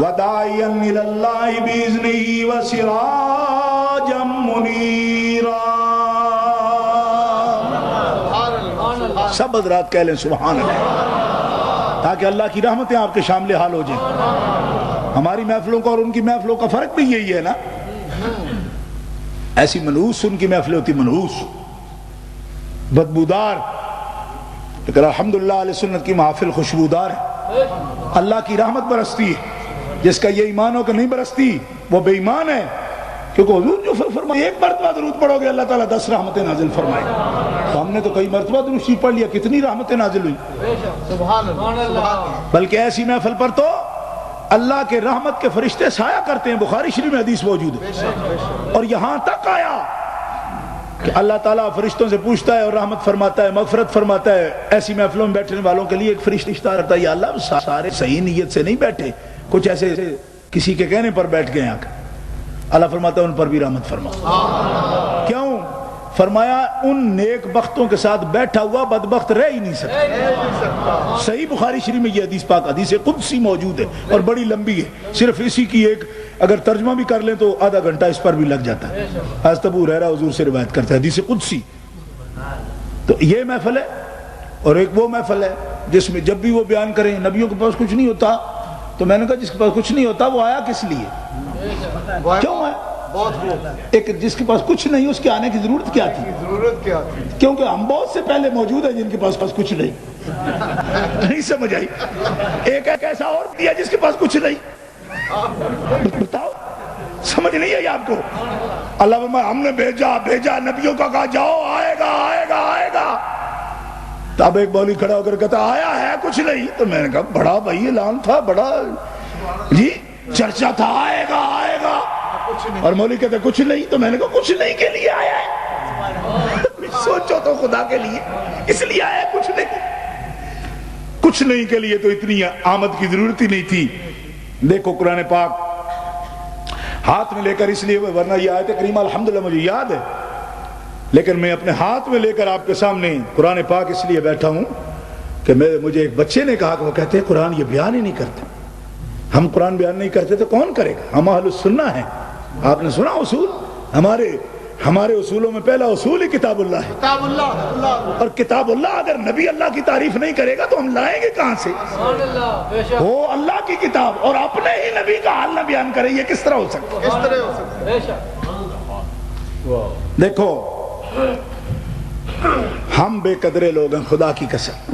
وداعیا الی اللہ باذنہ وسراجا منیرا۔ سب حضرات کہہ لیں سبحان اللہ، تاکہ اللہ کی رحمتیں آپ کے شامل حال ہو جائیں۔ ہماری محفلوں کا اور ان کی محفلوں کا فرق بھی یہی ہے نا، ایسی منحوس ان کی محفلیں ہوتی، منحوس بدبودار، لیکن الحمدللہ اہل سنت کی محافل خوشبودار ہے، اللہ کی رحمت برستی ہے۔ جس کا یہ ایمان ہو کہ نہیں برستی وہ بے ایمان ہے، کیونکہ حضور جو فرمائے ایک مرتبہ درود پڑھو گے اللہ تعالیٰ 10 رحمتیں نازل فرمائے۔ تو ہم نے تو کئی مرتبہ درود شریف پڑھ لیا، کتنی رحمتیں نازل ہوئی۔ سبحان اللہ۔ بلکہ ایسی محفل پر تو اللہ کے رحمت کے فرشتے سایہ کرتے ہیں، بخاری شریف میں حدیث موجود ہے۔ اور یہاں تک آیا کہ اللہ تعالیٰ فرشتوں سے پوچھتا ہے اور رحمت فرماتا ہے، مغفرت فرماتا ہے۔ ایسی محفلوں میں بیٹھنے والوں کے لیے ایک فرشتہ رہتا ہے، یا اللہ سارے صحیح نیت سے نہیں بیٹھے، کچھ ایسے کسی کے کہنے پر بیٹھ گئے آ کر، اللہ فرماتا ہے ان پر بھی رحمت فرما۔ کیوں؟ فرمایا ان نیک بختوں کے ساتھ بیٹھا ہوا بدبخت رہ ہی نہیں سکتا۔ صحیح بخاری شریف میں یہ حدیث پاک حدیث قدسی موجود ہے اور بڑی لمبی ہے، صرف اسی کی ایک اگر ترجمہ بھی کر لیں تو آدھا گھنٹہ اس پر بھی لگ جاتا ہے۔ حضرت ابو ہریرہ حضور سے روایت کرتا ہے حدیث قدسی۔ تو یہ محفل ہے، اور ایک وہ محفل ہے جس میں جب بھی وہ بیان کریں نبیوں کے پاس کچھ نہیں ہوتا، تو میں نے کہا جس کے پاس کچھ نہیں ہوتا وہ آیا کس لیے؟ کیوں ہے؟ ایک جس کے پاس کچھ نہیں اس کے آنے کی ضرورت کیا تھی؟ ضرورت کیا تھی؟ کیونکہ ہم بہت سے پہلے موجود ہیں جن کے پاس کچھ نہیں۔ نہیں سمجھ آئی؟ ایک ایسا اور دیا جس کے پاس کچھ نہیں، بتاؤ سمجھ نہیں آئی آپ کو؟ اللہ فرمایا ہم نے بھیجا نبیوں کا کہا جاؤ آئے گا۔ تب ایک مولوی کھڑا ہو کر کہتا آیا ہے کچھ نہیں، تو میں نے کہا بڑا بھائی اعلان تھا، بڑا جی چرچا تھا، آئے گا۔ اور مولوی کہتے کچھ نہیں، تو میں نے کہا کچھ نہیں کے لیے آیا ہے؟ سوچو تو خدا کے لیے، اس لیے آیا ہے کچھ نہیں کے لیے تو اتنی آمد کی ضرورت ہی نہیں تھی۔ دیکھو قرآن پاک ہاتھ میں لے کر اس لیے، ورنہ یہ آیت کریمہ الحمدللہ مجھے یاد ہے، لیکن میں اپنے ہاتھ میں لے کر آپ کے سامنے قرآن پاک اس لیے بیٹھا ہوں کہ مجھے ایک بچے نے کہا کہ وہ کہتے ہیں قرآن یہ بیان ہی نہیں کرتے، ہم قرآن بیان نہیں کرتے تو کون کرے گا؟ ہم اہل السنہ ہیں۔ آپ نے سنا اصول؟ ہمارے اصولوں میں پہلا اصول ہی کتاب اللہ ہے، کتاب اللہ۔ اور کتاب اللہ اگر نبی اللہ کی تعریف نہیں کرے گا تو ہم لائیں گے کہاں سے؟ وہ اللہ کی کتاب اور اپنے ہی نبی کا حال نہ بیان کرے، یہ کس طرح ہو سکتا ہے؟ کس طرح ہو سکتا ہے؟ دیکھو ہم بے قدرے لوگ ہیں خدا کی قسم.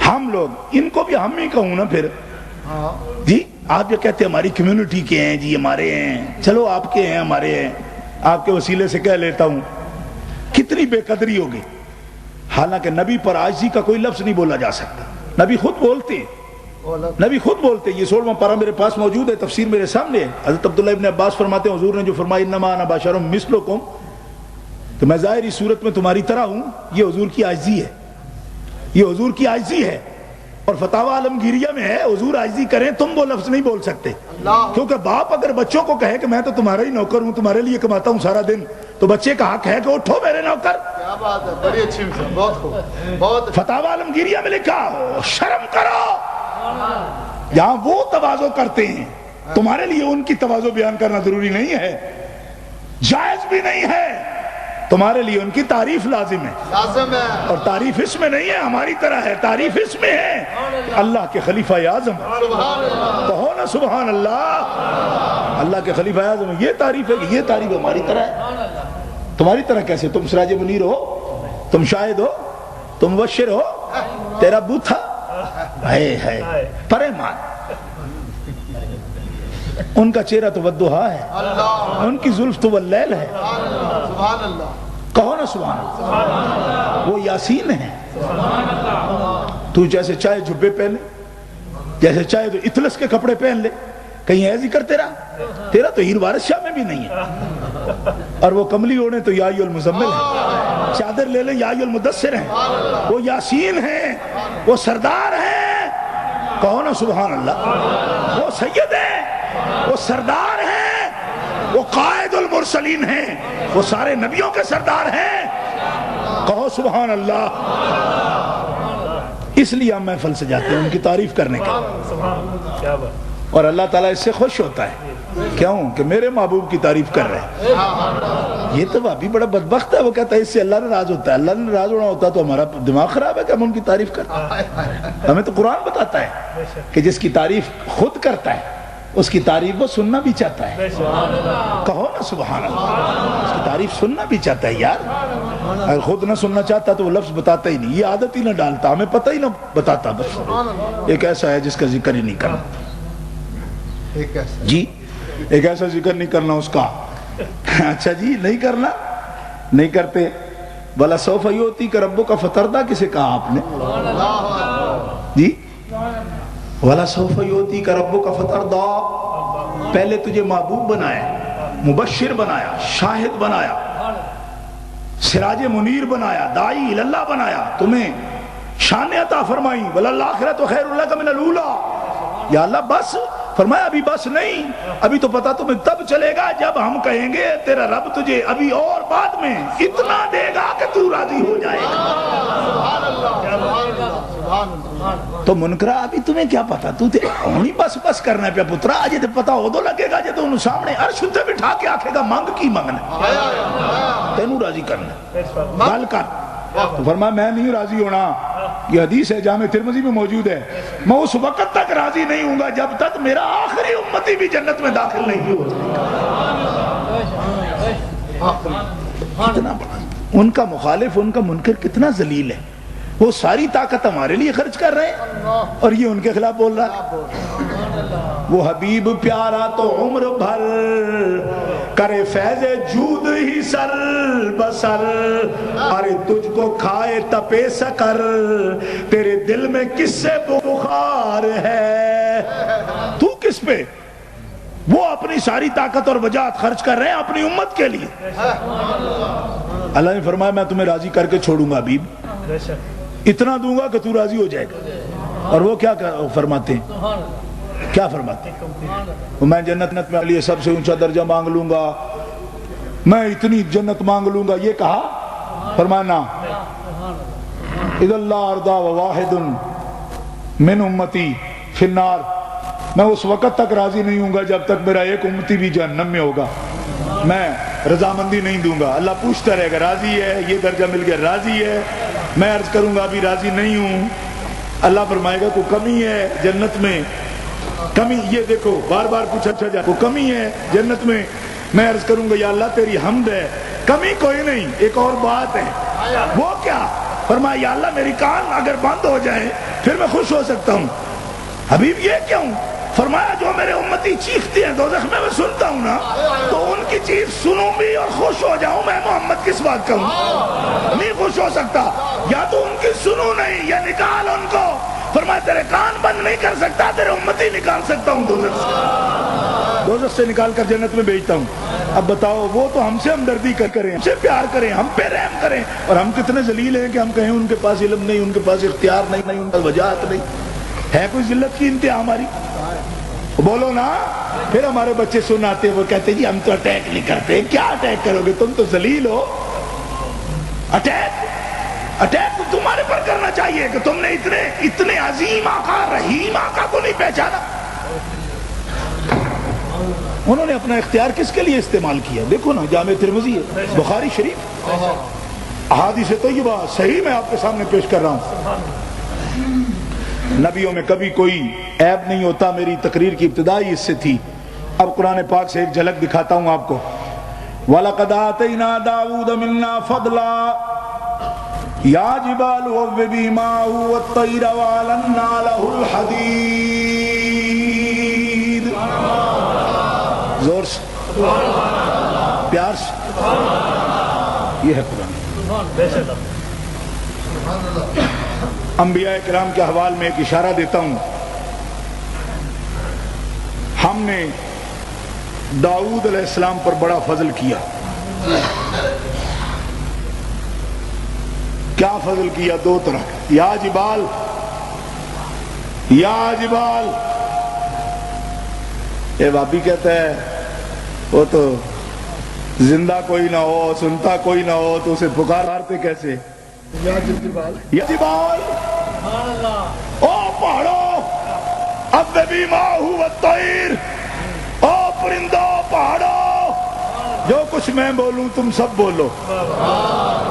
ہم لوگ ان کو بھی ہم ہی کہوں نا پھر. جی آپ جو کہتے ہیں ہماری کمیونٹی کے ہیں جی ہمارے ہیں, چلو آپ کے ہیں ہمارے ہیں, آپ کے وسیلے سے کہہ لیتا ہوں کتنی بے قدری ہوگی. حالانکہ نبی پر عاجزی کا کوئی لفظ نہیں بولا جا سکتا. نبی خود بولتے ہیں, نبی خود بولتے ہیں. یہ 16واں پارہ میرے پاس موجود ہے, تفسیر میرے سامنے ہے. حضرت عبداللہ ابن عباس فرماتے ہیں حضور نے جو فرمایا انما انا بشر مثلکم, تو میں ظاہری صورت میں تمہاری طرح ہوں, یہ حضور کی عاجزی ہے, یہ حضور کی عاجزی ہے. اور فتاوی عالمگیریہ میں ہے حضور عاجزی کریں تم وہ لفظ نہیں بول سکتے, کیونکہ باپ اگر بچوں کو کہے کہ میں تو تمہارا ہی نوکر ہوں, تمہارے لیے کماتا ہوں سارا دن, تو بچے کا حق ہے کہ اٹھو میرے نوکر. کیا بات ہے, بڑی اچھی مثال, بہت خوب, بہت فتاوی عالمگیریہ میں لکھا ہو شرم کرو. یہاں وہ تواضع کرتے ہیں, تمہارے لیے ان کی تواضع بیان کرنا ضروری نہیں ہے, جائز بھی نہیں ہے. تمہارے لیے ان کی تعریف لازم ہے, لازم ہے. اور تعریف اس میں نہیں ہے ہماری طرح ہے, تعریف اس میں ہے اللہ کے خلیفہ اعظم. کہو نا سبحان اللہ. اللہ کے خلیفہ اعظم یہ تعریف ہے کہ یہ تعریف ہماری طرح ہے. تمہاری طرح کیسے؟ تم سراج منیر ہو, تم شاہد ہو, تم مبشر ہو, تیرا بوتھا ہے پریمان. ان کا چہرہ تو والضحیٰ ہے, ان کی زلف تو واللیل ہے. سبحان اللہ. کہو نا سبحان اللہ. وہ یاسین ہیں. تو جیسے چاہے جبے پہن لے, جیسے چاہے تو اطلس کے کپڑے پہن لے, کہیں ہے ذکر تیرا تو ہیر وارث شاہ میں بھی نہیں ہے. اور وہ کملی اوڑھیں تو یا ایھا المزمل ہے, چادر لے لیں یا ایھا المدثر ہیں. وہ یاسین ہیں, وہ سردار ہیں. کہو نا سبحان اللہ. وہ سید ہیں, وہ سردار ہیں, وہ قائد المرسلین ہیں, وہ سارے نبیوں کے سردار ہیں. کہو سبحان اللہ. اس لیے ہم محفل سے جاتے ہیں ان کی تعریف کرنے کے, اور اللہ تعالیٰ اس سے خوش ہوتا ہے. کیوں؟ کہ میرے محبوب کی تعریف کر رہے ہیں. یہ تو ابھی بڑا بدبخت ہے, وہ کہتا ہے اس سے اللہ ناراض ہوتا ہے. اللہ ناراض ہونا ہوتا تو ہمارا دماغ خراب ہے کہ ہم ان کی تعریف کرتے ہیں. ہمیں تو قرآن بتاتا ہے کہ جس کی تعریف خود کرتا ہے اس کی تعریف وہ سننا بھی چاہتا ہے. کہو نا سبحان اللہ. اس کی تعریف سننا بھی چاہتا ہے یار. اگر خود نہ سننا چاہتا تو وہ لفظ بتاتا ہی نہیں, یہ عادت ہی نہ ڈالتا, ہمیں پتہ ہی نہ بتاتا. بس ایک ایسا ہے جس کا ذکر ہی نہیں کرنا. جی ایک ایسا ذکر نہیں کرنا اس کا. اچھا جی نہیں کرنا, نہیں کرتے. بلا سوف یؤتیک ربک فترضی کسے کہا آپ نے؟ جی وَلَا سَوْفَ يُؤْتِيكَ رَبُّكَ فَتَرْضَىٰ. پہلے تجھے محبوب بنایا, مبشر بنایا, شاہد بنایا, سراج منیر بنایا, داعی اللہ بنایا, تمہیں شان عطا فرمائی. وَلَلْآخِرَةُ خَيْرٌ لَكَ مِنَ الْأُولَىٰ. یا اللہ بس. فرمایا ابھی بس نہیں, ابھی تو پتا تمہیں تب چلے گا جب ہم کہیں گے تیرا رب تجھے ابھی اور بعد میں اتنا دے گا کہ تو راضی ہو جائے گا. تو منکرہ ابھی تمہیں کیا پتا, تو تے ہونی بس بس کرنا پیا پترا. آجے تے پتا ہو دو لگے گا, جے تو انہوں سامنے عرش تے بٹھا کے آکھے گا مانگ کی مانگنا, تینوں راضی کرنا, گل کر. تو فرمایا میں نہیں راضی ہونا. یہ حدیث ہے جامع ترمذی میں موجود ہے, میں اس وقت تک راضی نہیں ہوں گا جب تک میرا آخری امتی بھی جنت میں داخل نہیں ہو. کتنا بڑا ان کا مخالف, ان کا منکر کتنا ذلیل ہے. وہ ساری طاقت ہمارے لیے خرچ کر رہے ہیں اور یہ ان کے خلاف بول رہا ہے. وہ حبیب پیارا تو عمر بھر کرے فیض جود ہی سر بسر. ارے تجھ کو کھائے تپے سکر, تیرے دل میں کس سے بخار ہے. تو کس پہ؟ وہ اپنی ساری طاقت اور وجاہت خرچ کر رہے ہیں اپنی امت کے لیے. اللہ نے فرمایا میں تمہیں راضی کر کے چھوڑوں گا حبیب, اتنا دوں گا کہ تو راضی ہو جائے گا. اور وہ کیا فرماتے ہیں, کیا فرماتے ہیں؟ میں جنت میں لیے سب سے اونچا درجہ مانگ لوں گا, میں اتنی جنت مانگ لوں گا. یہ کہا, فرمانا اذا اللہ ارضا وواحد من امتی فی النار. میں اس وقت تک راضی نہیں ہوں گا جب تک میرا ایک امتی بھی جہنم میں ہوگا. میں رضامندی نہیں دوں گا. اللہ پوچھتا رہے گا راضی ہے, یہ درجہ مل گیا راضی ہے. میں عرض کروں گا ابھی راضی نہیں ہوں. اللہ فرمائے گا کوئی کمی ہے جنت میں, کمی, یہ دیکھو بار بار پوچھا جائے کوئی کمی ہے جنت میں. میں عرض کروں گا یا اللہ تیری حمد ہے, کمی کوئی نہیں. ایک اور بات ہے. وہ کیا؟ فرمایا یا اللہ میری کان اگر بند ہو جائے پھر میں خوش ہو سکتا ہوں. حبیب یہ کیوں؟ فرمایا جو میرے امتی چیختے ہیں دوزخ میں سنتا ہوں نا، تو ان کی چیخ سنوں بھی اور خوش ہو جاؤں. میں محمد کس بات کا ہوں؟ نہیں خوش ہو سکتا. یا تو ان کی سنوں نہیں یا نکال ان کو. فرمایا تیرے کان بند نہیں کر سکتا، تیرے امتی نکال سکتا ہوں دوزخ سے. دوزخ سے نکال کر جنت میں بھیجتا ہوں. اب بتاؤ، وہ تو ہم سے ہمدردی کریں، ہم سے پیار کریں، ہم پہ رحم کریں، اور ہم کتنے ذلیل ہیں کہ ہم کہیں ان کے پاس علم نہیں، ان کے پاس اختیار نہیں، ان کا وجاہت نہیں ہے. کوئی ذلت کی انتہا ہماری؟ بولو نا. پھر ہمارے بچے سناتے، وہ کہتے جی ہم تو اٹیک نہیں کرتے. کیا اٹیک کرو گے؟ تم تو ذلیل ہو. اٹیک تو تمہارے پر کرنا چاہیے کہ تم نے اتنے عظیم آقا، رحیم آقا کو نہیں پہچانا. انہوں نے اپنا اختیار کس کے لیے استعمال کیا؟ دیکھو نا، جامع ترمذی ہے، بخاری شریف، احادیث طیبہ صحیح میں آپ کے سامنے پیش کر رہا ہوں. نبیوں میں کبھی کوئی عیب نہیں ہوتا. میری تقریر کی ابتدائی اس سے تھی. اب قرآن پاک سے ایک جھلک دکھاتا ہوں آپ کو. وَلَقَدْ آتَيْنَا دَاوُودَ مِنَّا فَضْلًا يَا جِبَالُ أَوِّبِي مَعَهُ وَالطَّيْرَ وَأَلَنَّا لَهُ الْحَدِيدَ. زور سے، پیار سے. یہ ہے قرآن. انبیاء کرام کے حوال میں ایک اشارہ دیتا ہوں. ہم نے داؤد علیہ السلام پر بڑا فضل کیا. کیا فضل کیا؟ دو طرح. یا جبال، یا جبال. یہ بابی کہتا ہے وہ تو زندہ کوئی نہ ہو، سنتا کوئی نہ ہو، تو اسے پکارتے کیسے؟ یا جبال، یا جبال، او پہاڑوں، اوّبی ماہ والطیر، او پرندوں پہاڑوں، جو کچھ میں بولوں تم سب بولو.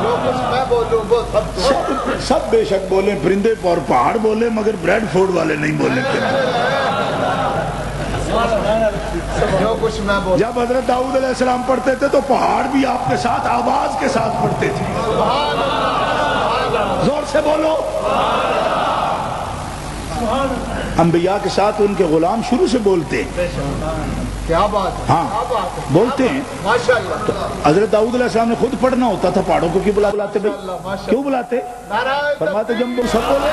جو کچھ میں بولوں وہ سب بے شک بولیں، پرندے اور پہاڑ بولے، مگر بریڈ فورڈ والے نہیں بولے. جو کچھ میں بولوں. جب حضرت داؤد علیہ السلام پڑھتے تھے تو پہاڑ بھی آپ کے ساتھ آواز کے ساتھ پڑھتے تھے. زور سے بولو. انبیاء کے ساتھ ان کے غلام شروع سے بولتے ہیں. کیا بات ہے. ہاں بولتے ہیں. ماشاءاللہ. حضرت داؤد علیہ السلام نے خود پڑھنا ہوتا تھا. پہاڑوں کو کیوں بلاتے بھائی؟ کیوں بلاتے؟ فرماتے جب تم سب بولے.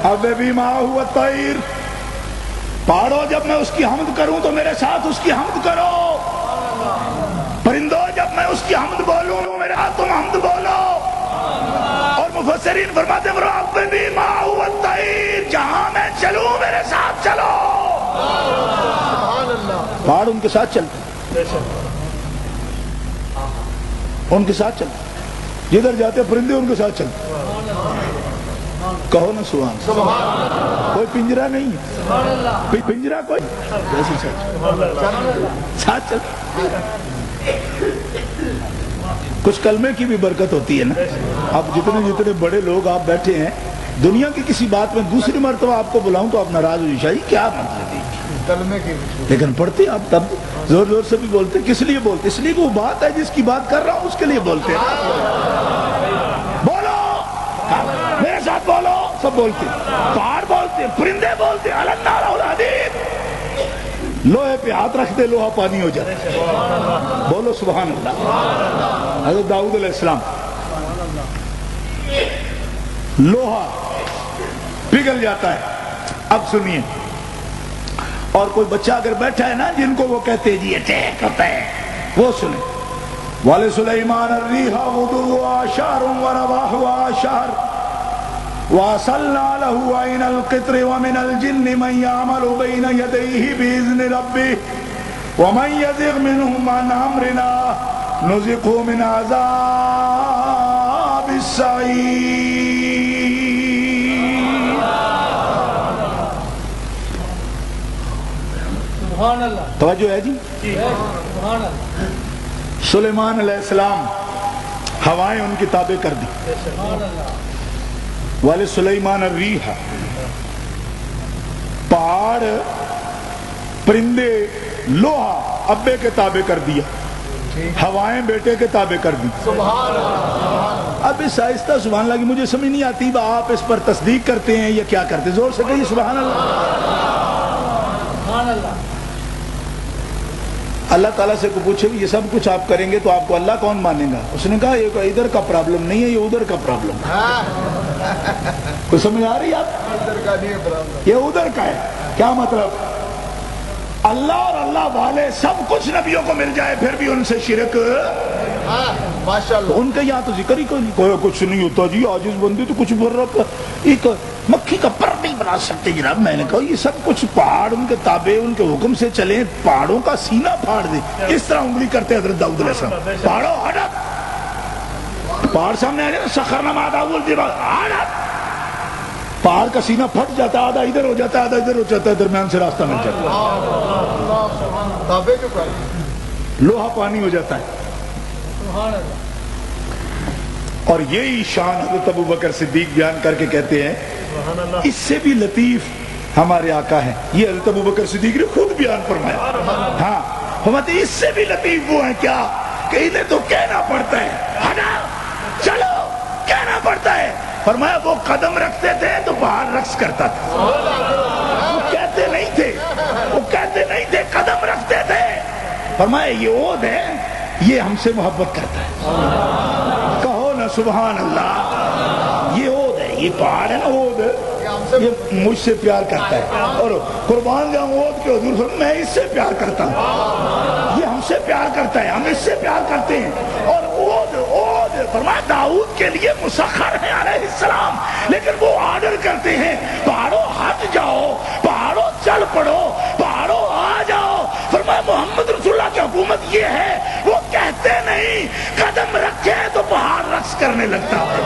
اوّبی ماہ والطیر، پہاڑوں جب میں اس کی حمد کروں تو میرے ساتھ اس کی حمد کرو. پرندوں جب میں اس کی حمد بولوں میرے ہاتھ تم حمد بولو. اور مفسرین فرماتے ہیں اوّبی ماہ والطیر، جہاں میں چلوں میرے ساتھ چلو. پہاڑ ان کے ساتھ چلتے، ان کے ساتھ چلتے. جدھر جاتے پرندے ان کے ساتھ چلتے. کہو نا سبحان. کوئی پنجرا نہیں ہے. پنجرا کوئی ساتھ چل. کچھ کلمے کی بھی برکت ہوتی ہے نا. اب جتنے بڑے لوگ آپ بیٹھے ہیں، دنیا کی کسی بات میں دوسری مرتبہ آپ کو بلاؤں تو آپ ناراض ہو جائیں. کیا مطلب ہے کلمے کی؟ لیکن پڑھتے آپ تب زور زور سے بھی بولتے. کس لیے بولتے؟ اس لیے وہ بات ہے جس کی بات کر رہا ہوں اس کے لیے بولتے ہیں. بولو میرے ساتھ بولو. سب بولتے، پہاڑ بولتے، پرندے بولتے. النار الحدید، لوہے پہ ہاتھ رکھ دے لوہا پانی ہو جائے. بولو سبحان اللہ. حضرت داؤد علیہ السلام لوہا پگھل جاتا ہے. اب سنیے، اور کوئی بچہ اگر بیٹھا ہے نا جن کو وہ کہتے جی اٹیک ہوتا ہے، وہ سنیں. وَلِسُلَيْمَانَ الرِّيحَ غُدُوُّهَا شَهْرٌ وَرَوَاحُهَا شَهْرٌ وَأَصَلْنَا لَهُ عَيْنَ الْقِطْرِ وَمِنَ الْجِنِّ مَنْ يَعْمَلُ بَيْنَ يَدَيْهِ بِإِذْنِ رَبِّهِ وَمَنْ يَزِغْ مِنْهُمْ عَنْ أَمْرِنَا نُذِقْهُ مِنْ عَذَابِ السَّعِيرِ. سبحان اللہ. توجہ ہے جی. سبحان اللہ. سلیمان علیہ السلام ہوائیں ان کی تابع کر دی. سبحان اللہ. وَلِسُلَيْمَانَ الرِّيحَ، پہاڑ پرندے لوہا ابے کے تابع کر دیا، ہوائیں بیٹے کے تابع کر دی. اب اس آہستہ سبحان اللہ کی مجھے سمجھ نہیں آتی، آپ اس پر تصدیق کرتے ہیں یا کیا کرتے ہیں؟ زور سے کہیے سبحان اللہ. سبحان اللہ. اللہ تعالیٰ سے کو پوچھے یہ سب کچھ آپ کریں گے تو آپ کو اللہ کون مانے گا؟ اس نے کہا یہ ادھر کا پرابلم نہیں ہے، یہ ادھر کا پرابلم ہے. کوئی سمجھ آ رہی ہے آپ؟ یہ ادھر کا ہے. کیا مطلب؟ اللہ اور اللہ والے سب کچھ نبیوں کو مل جائے پھر بھی ان سے شرک ان کے یہاں تو ذکر ہی کوئی کچھ نہیں ہوتا جی. عاجز بندے تو کچھ ایک مکھی کا پر نہیں بنا سکتے جناب. میں نے کہا یہ سب کچھ پہاڑ ان کے تابع ان کے حکم سے چلے، پہاڑوں کا سینہ پھاڑ دے. اس طرح انگلی کرتے حضرت داؤد علیہ السلام، پہاڑوں ہٹا، پہاڑ سامنے آ جائے نا، سخرنا مع داؤد الجبال، ہٹا، پہاڑ کا سینہ پھٹ جاتا، آدھا ادھر ہو جاتا ہے آدھا ادھر ہو جاتا ہے، درمیان سے راستہ مل جاتا ہے، لوہا پانی ہو جاتا ہے. سبحان اللہ. اور یہی شان حضرت ابوبکر صدیق بیان کر کے کہتے ہیں اس سے بھی لطیف ہمارے آقا ہیں. یہ حضرت ابوبکر صدیق نے خود بیان فرمایا. ہاں فرماتے اس سے بھی لطیف وہ ہیں کیا کہ انہیں تو کہنا پڑتا ہے ہٹا چلو، کہنا پڑتا ہے. فرمایا وہ قدم رکھتے تھے تو باہر رقص کرتا تھا. وہ کہتے نہیں تھے قدم رکھتے تھے. فرمایا یہ عود ہے، یہ ہم سے محبت کرتا ہے. کہو نا سبحان اللہ. یہ عود ہے، یہ پہاڑ ہے نا عود، یہ مجھ سے پیار کرتا ہے. اور قربان جاؤں عود کے حضور میں اس سے پیار کرتا ہوں، یہ ہم سے پیار کرتا ہے، ہم اس سے پیار کرتے ہیں. اور عود فرمایا داؤد کے لیے مسخر ہے علیہ السلام، لیکن وہ آرڈر کرتے ہیں پہاڑوں ہٹ جاؤ، پہاڑوں چل پڑو، پہاڑوں آ جاؤ. فرمایا محمد رسول اللہ کی حکومت یہ ہے، وہ کہتے نہیں قدم رکھے تو پہاڑ رقص کرنے لگتا ہے.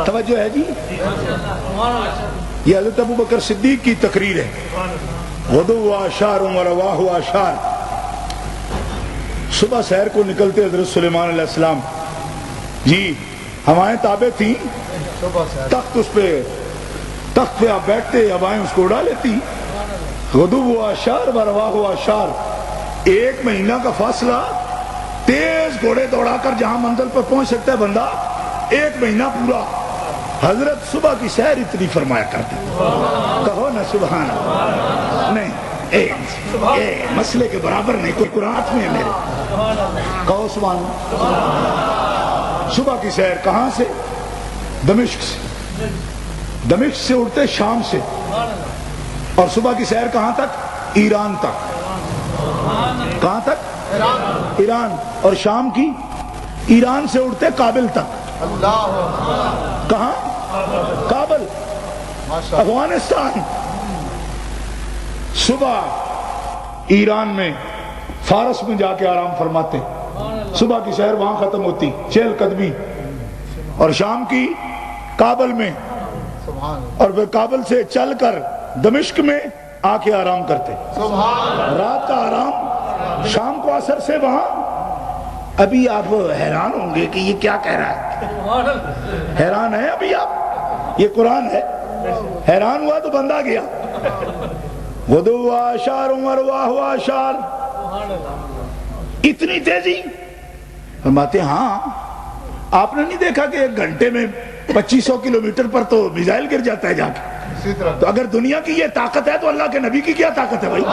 توجہ ہے جی. یہ حضرت ابوبکر صدیق کی تقریر ہے. غدو آشار و رواہ آشار. صبح سحر کو نکلتے حضرت سلیمان علیہ السلام جی، ہوائیں تابع تھیں، تخت پہ آپ بیٹھتے، ہوائیں اس کو اڑا لیتی. غدو آشار و رواہ آشار. 1 مہینہ کا فاصلہ تیز گھوڑے دوڑا کر جہاں منزل پر پہنچ سکتا ہے بندہ 1 مہینہ پورا. حضرت صبح کی سحر اتنی فرمایا کرتے. کہو نا سبحان اللہ. نہیں مسئلے کے برابر نہیں، کوئی قرآن میں ہے میرے. کہو سبحان اللہ. صبح کی سحر کہاں سے؟ دمشق سے. دمشق سے اٹھتے شام سے، اور صبح کی سحر کہاں تک؟ ایران تک. کہاں تک؟ ایران. اور شام کی ایران سے اٹھتے کابل تک. کہاں؟ کابل، افغانستان. صبح ایران میں فارس میں جا کے آرام فرماتے، صبح کی سحر وہاں ختم ہوتی 6 قدمی، اور شام کی کابل میں، اور پھر کابل سے چل کر دمشق میں آ کے آرام کرتے. رات کا آرام شام کو عصر سے وہاں. ابھی آپ حیران ہوں گے کہ یہ کیا کہہ رہا ہے. حیران ہے ابھی آپ؟ یہ قرآن ہے. حیران ہوا تو بندہ گیا. غدو آشار ورواہ آشار. اتنی تیزی. فرماتے ہاں آپ نے نہیں دیکھا کہ 1 گھنٹے میں 2500 کلومیٹر پر تو میزائل گر جاتا ہے جا کے. تو اگر دنیا کی یہ طاقت ہے تو اللہ کے نبی کی کیا طاقت ہے بھائی.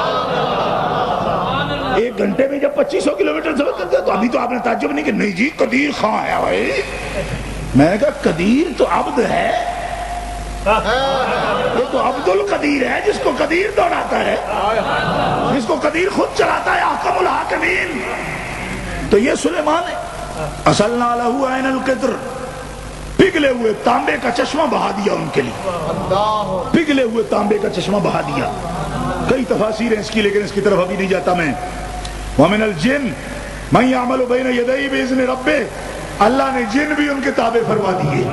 1 گھنٹے میں جب 2500 کلومیٹر سفر کرتے تو ابھی تو آپ نے تعجب نہیں کہ نہیں جی قدیر خاں ہے بھائی. میں نے کہا قدیر تو عبد ہے، یہ تو عبد القدیر ہے جس کو قدیر دوڑاتا ہے، جس کو قدیر خود چلاتا ہے. احکم الحاکمین. تو یہ سلیمان ہے. اصلنا لہو عین القطر. پگھلے ہوئے تانبے کا چشمہ بہا دیا ان کے لیے. پگھلے ہوئے تانبے کا چشمہ بہا دیا. کئی تفاسیر ہیں اس کی، لیکن اس کی طرف ابھی نہیں جاتا میں. وَمِنَ الْجِنِّ مَن يَعْمَلُ بَيْنَ يَدَيْهِ بِإِذْنِ رَبِّهِ. اللہ نے جن بھی ان کے تابع فرما دیے.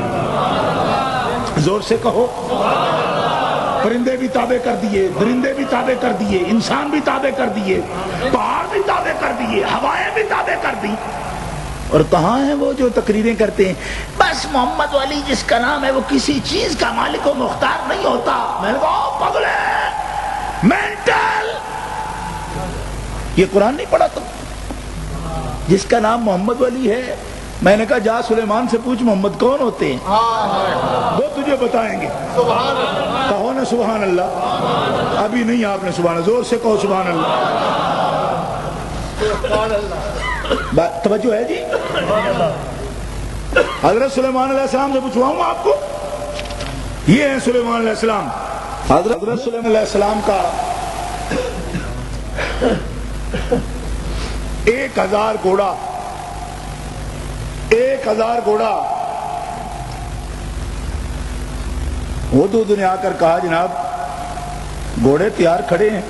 زور سے کہو پرندے بھی تابع کر دیے، درندے بھی تابع کر دیے، انسان بھی تابع کر دیے، پہاڑ بھی تابع کر دیے، ہوائیں بھی تابع کر دی۔ اور کہاں ہیں وہ جو تقریریں کرتے ہیں بس محمد علی جس کا نام ہے وہ کسی چیز کا مالک و مختار نہیں ہوتا؟ میں نے کہا پگلے مینٹل، یہ قرآن نہیں پڑھا تم؟ جس کا نام محمد علی ہے، میں نے کہا جا سلیمان سے پوچھ محمد کون ہوتے ہیں، وہ تجھے بتائیں گے۔ کہو نا سبحان اللہ، ابھی نہیں آپ نے سبحان اللہ، زور سے کہو سبحان اللہ۔ توجہ ہے جی؟ حضرت سلیمان علیہ السلام سے پوچھواؤں آپ کو، یہ ہیں سلیمان علیہ السلام۔ حضرت سلیمان علیہ السلام کا 1000 گھوڑا، 1000 گھوڑا۔ وہ دودھ نے آ کر کہا جناب گھوڑے تیار کھڑے ہیں،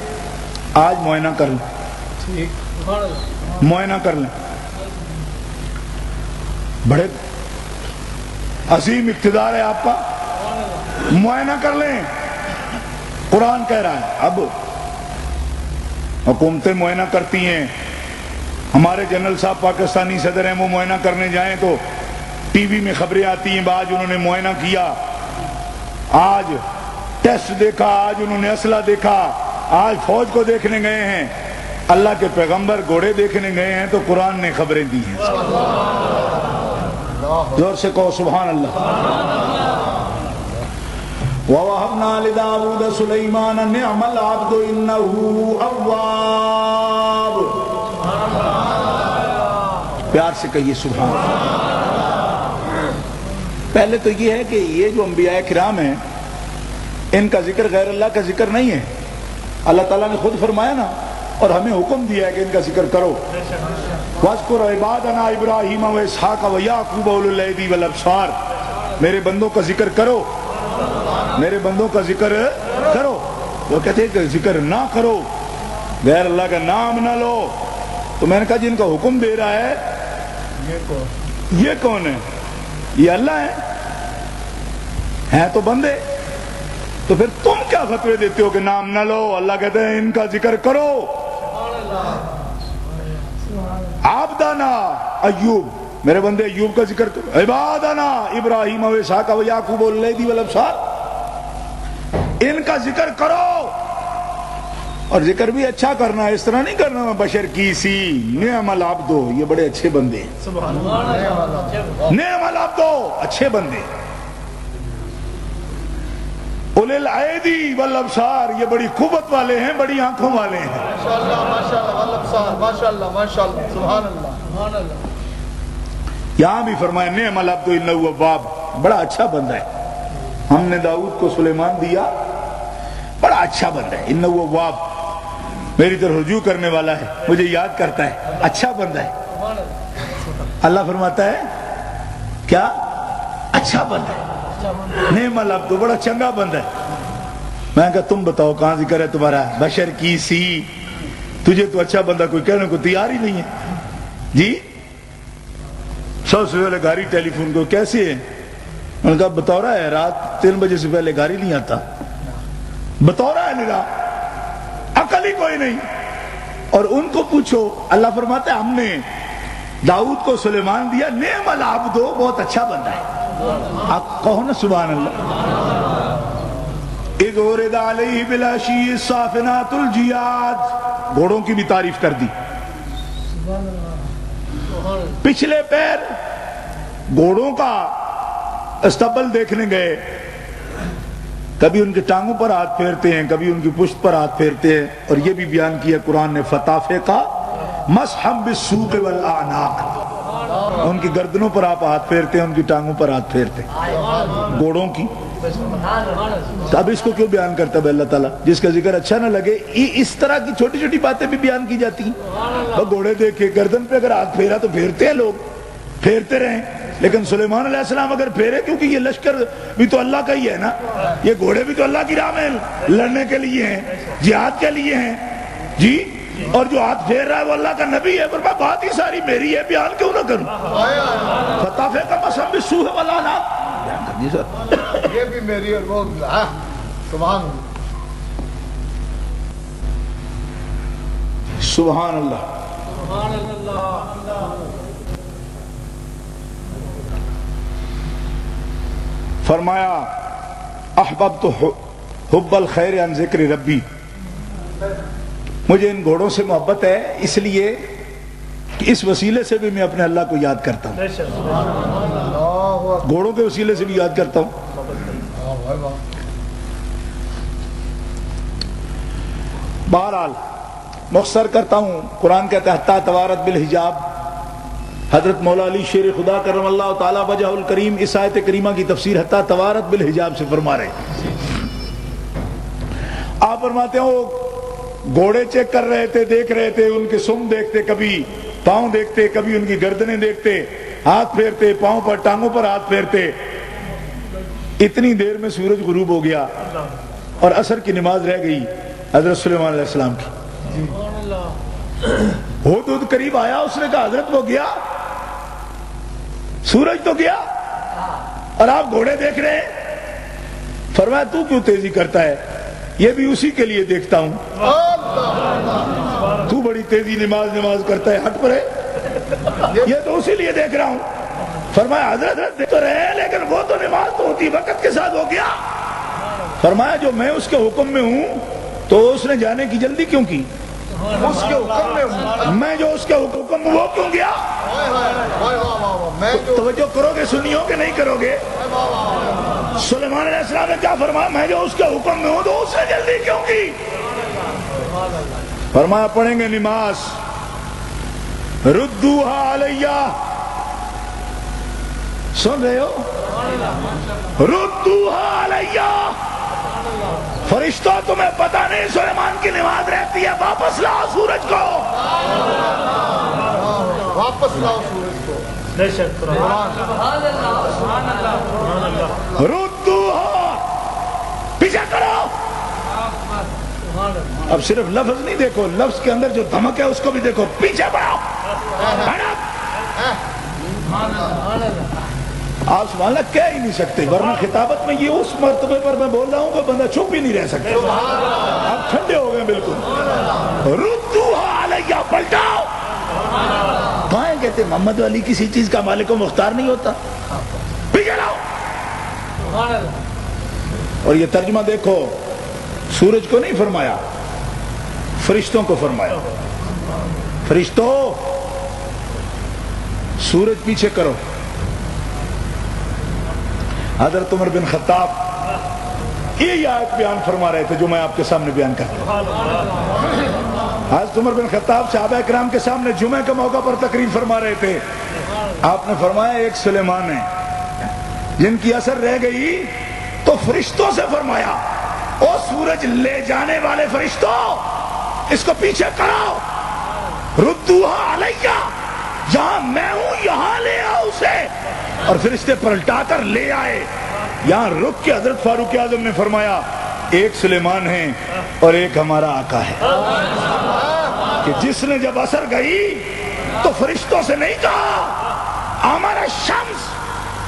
آج معائنہ کر لیں، معائنہ کر لیں۔ بڑے عظیم اقتدار ہے آپ کا، معائنہ کر لیں، قرآن کہہ رہا ہے۔ اب حکومتیں معائنہ کرتی ہیں، ہمارے جنرل صاحب پاکستانی صدر ہیں، وہ معائنہ کرنے جائیں تو ٹی وی میں خبریں آتی ہیں، آج انہوں نے معائنہ کیا، آج ٹیسٹ دیکھا، آج انہوں نے اسلحہ دیکھا، آج فوج کو دیکھنے گئے ہیں۔ اللہ کے پیغمبر گھوڑے دیکھنے گئے ہیں تو قرآن نے خبریں دی ہیں۔ زور سے کہو سبحان اللہ۔ وَوَهَبْنَا لِدَاوُودَ سُلَيْمَانَ نِعْمَ الْعَبْدُ إِنَّهُ أَوَّابٌ۔ پیار سے کہیے سبحان اللہ۔ پہلے تو یہ ہے کہ یہ جو انبیاء کرام ہیں ان کا ذکر غیر اللہ کا ذکر نہیں ہے، اللہ تعالیٰ نے خود فرمایا نا، اور ہمیں حکم دیا ہے کہ ان کا ذکر کرو۔ وَاذْكُرْ عِبَادَنَا إِبْرَاهِيمَ وَإِسْحَاقَ وَيَعْقُوبَ أُولِي الْأَيْدِي وَالْأَبْصَارِ، میرے بندوں کا ذکر کرو، میرے بندوں کا ذکر کرو۔ وہ کہتے ہیں کہ ذکر نہ کرو، غیر اللہ کا نام نہ لو۔ تو میں نے کہا جن کا حکم دے رہا ہے یہ کون ہے؟ یہ اللہ ہے تو بندے، تو پھر تم کیا فتوے دیتے ہو کہ نام نہ لو؟ اللہ کہتے ہیں ان کا ذکر کرو۔ عبدنا ایوب، میرے بندے ایوب کا ذکر کرو۔ عبادنا ابراہیم و اسحاق و یعقوب اولی الایدی والابصار، ان کا ذکر کرو۔ اور ذکر بھی اچھا کرنا ہے، اس طرح نہیں کرنا میں بشر کی سی نعم العبد، یہ بڑے اچھے بندے ہیں، نعم العبد، اچھے بندے۔ اولی الایدی والابصار، یہ بڑی قوت والے ہیں، بڑی آنکھوں والے ہیں۔ ماشاءاللہ ماشاءاللہ والابصار، ماشاءاللہ ماشاءاللہ، سبحان اللہ۔ یہاں بھی فرمایا نعم العبد انہ اواب، بڑا اچھا بندہ ہے۔ ہم نے داؤد کو سلیمان دیا، بڑا اچھا بندہ ہے، انہ اواب، میری طرف رجوع کرنے والا ہے، مجھے یاد کرتا ہے، اچھا بندہ ہے۔ اللہ فرماتا ہے کیا؟ اچھا بندہ ہے، نعم العبد، بڑا چنگا بندہ ہے۔ میں کہا تم بتاؤ کہاں ذکر ہے تمہارا بشر کی سی؟ تجھے تو اچھا بندہ کوئی کہنے کو تیار ہی نہیں ہے جی۔ سب سے پہلے گھاری ٹیلی فون کو کیسے ہے؟ انہوں نے کہا بطورہ ہے، رات 3 بجے سے پہلے گھاری نہیں آتا، بطورہ ہے نگاہ، عقل ہی کوئی نہیں۔ اور ان کو پوچھو، اللہ فرماتا ہے ہم نے داؤد کو سلیمان دیا، نعم العبد، بہت اچھا بندہ ہے۔ آپ کہو نا سبحان اللہ۔ اذ ورد علیہ بالعشی الصافنات الجیاد، گھوڑوں کی بھی تعریف کر دی۔ پچھلے پیر گھوڑوں کا استقبال دیکھنے گئے، کبھی ان کے ٹانگوں پر ہاتھ پھیرتے ہیں، کبھی ان کی پشت پر ہاتھ پھیرتے ہیں، اور یہ بھی بیان کیا قرآن نے فتافے کا مسحا بالسوق والاعناق، ان کی گردنوں پر آپ ہاتھ پھیرتے ہیں، ان کی ٹانگوں پر ہاتھ پھیرتے ہیں گھوڑوں کی۔ اب اس کو کیوں بیان کرتا ہے اللہ تعالیٰ؟ جس کا ذکر اچھا نہ لگے، اس طرح کی چھوٹی چھوٹی باتیں بھی بیان کی جاتی ہیں۔ گھوڑے دیکھے، گردن پہ اگر ہاتھ پھیرا تو پھیرتے ہیں لوگ، پھیرتے رہیں، لیکن سلیمان علیہ السلام اگر پھیرے، کیونکہ یہ لشکر بھی تو اللہ کا ہی ہے نا، یہ گھوڑے بھی تو اللہ کی راہ میں لڑنے کے لیے ہیں، جہاد کے لیے ہیں جی، اور جو ہاتھ پھیر رہا ہے وہ اللہ کا نبی ہے، پر بات ہی ساری میری ہے، بیان کیوں نہ کروں؟ فتافے کا مسحا بالسوق والاعناق، یہ بھی میری اور وہ سبحان اللہ سبحان اللہ. سبحان اللہ. فرمایا احببت حب الخیر عن ذکر ربی، مجھے ان گھوڑوں سے محبت ہے اس لیے کہ اس وسیلے سے بھی میں اپنے اللہ کو یاد کرتا ہوں، گھوڑوں کے وسیلے سے بھی یاد کرتا ہوں. بہرحال مختصر کرتا ہوں. قرآن کہتا ہے حتی توارت بالحجاب. حضرت مولا علی شیر خدا کرم اللہ تعالی وجہ الکریم اس آیت کریمہ کی تفسیر حتی توارت بالحجاب سے فرما رہے ہیں. آپ فرماتے ہیں وہ گھوڑے چیک کر رہے تھے، دیکھ رہے تھے، ان کے سم دیکھتے، کبھی پاؤں دیکھتے، کبھی ان کی گردنیں دیکھتے، ہاتھ پھیرتے، پاؤں پر ٹانگوں پر ہاتھ پھیرتے. اتنی دیر میں سورج غروب ہو گیا اور عصر کی نماز رہ گئی حضرت سلیمان علیہ السلام کی. ہدہد قریب آیا، اس نے کہا حضرت وہ گیا، سورج تو گیا اور آپ گھوڑے دیکھ رہے ہیں. فرمایا تو کیوں تیزی کرتا ہے؟ یہ بھی اسی کے لیے دیکھتا ہوں. تو بڑی تیزی نماز کرتا ہے، ہٹ پڑے، یہ تو اسی لیے دیکھ رہا ہوں. فرمایا حضرت دیکھ تو رہے ہیں لیکن وہ تو نماز تو ہوتی وقت کے ساتھ ہو گیا. فرمایا جو میں اس کے حکم میں ہوں تو اس نے جانے کی جلدی کیوں کی؟ اس کے حکم میں ہوں، میں جو اس کے حکم میں وہ کیوں گیا؟ میں جو توجہ کرو گے سنیو کہ نہیں کرو گے؟ سلیمان علیہ السلام نے کیا فرمایا؟ میں جو اس کے حکم میں ہوں تو اس نے جلدی کیوں کی؟ فرمایا پڑھیں گے نماز ردوہا علیہ. سن رہے ہو؟ ردوہا علیہ. فرشتوں تمہیں پتہ نہیں سلیمان کی نماز رہتی ہے، واپس لاؤ سورج کو، واپس لاؤ سورج کو. ردوہا، پیچھے کرو. اب صرف لفظ نہیں دیکھو، لفظ کے اندر جو دھمک ہے اس کو بھی دیکھو. پیچھے بڑھو. آپ سبحان اللہ کہہ ہی نہیں سکتے، ورنہ خطابت میں یہ اس مرتبے پر میں بول رہا ہوں کہ بندہ چپ ہی نہیں رہ سکتا. آپ ٹھنڈے ہو گئے بالکل. ردوہا علیہ، پلٹاؤ. کہاں کہتے محمد علی کسی چیز کا مالک و مختار نہیں ہوتا؟ پیچھے لاؤ. اور یہ ترجمہ دیکھو، سورج کو نہیں فرمایا، فرشتوں کو فرمایا. فرشتوں سورج پیچھے کرو. حضرت عمر بن خطاب یہ آیت بیان فرما رہے تھے جو میں آپ کے سامنے بیان کرتا ہوں. حضرت عمر بن خطاب صحابہ کرام کے سامنے جمعہ کے موقع پر تقریر فرما رہے تھے. آپ نے فرمایا ایک سلیمان ہے جن کی اثر رہ گئی تو فرشتوں سے فرمایا او سورج لے جانے والے فرشتوں اس کو پیچھے کرو. ردوہا علیہ، جہاں میں ہوں یہاں لے آؤ اسے. اور فرشتے پلٹا کر لے آئے. یہاں رک کے حضرت فاروق اعظم نے فرمایا ایک سلیمان ہے اور ایک ہمارا آقا ہے کہ جس نے جب اثر گئی تو فرشتوں سے نہیں کہا ہمارا شمس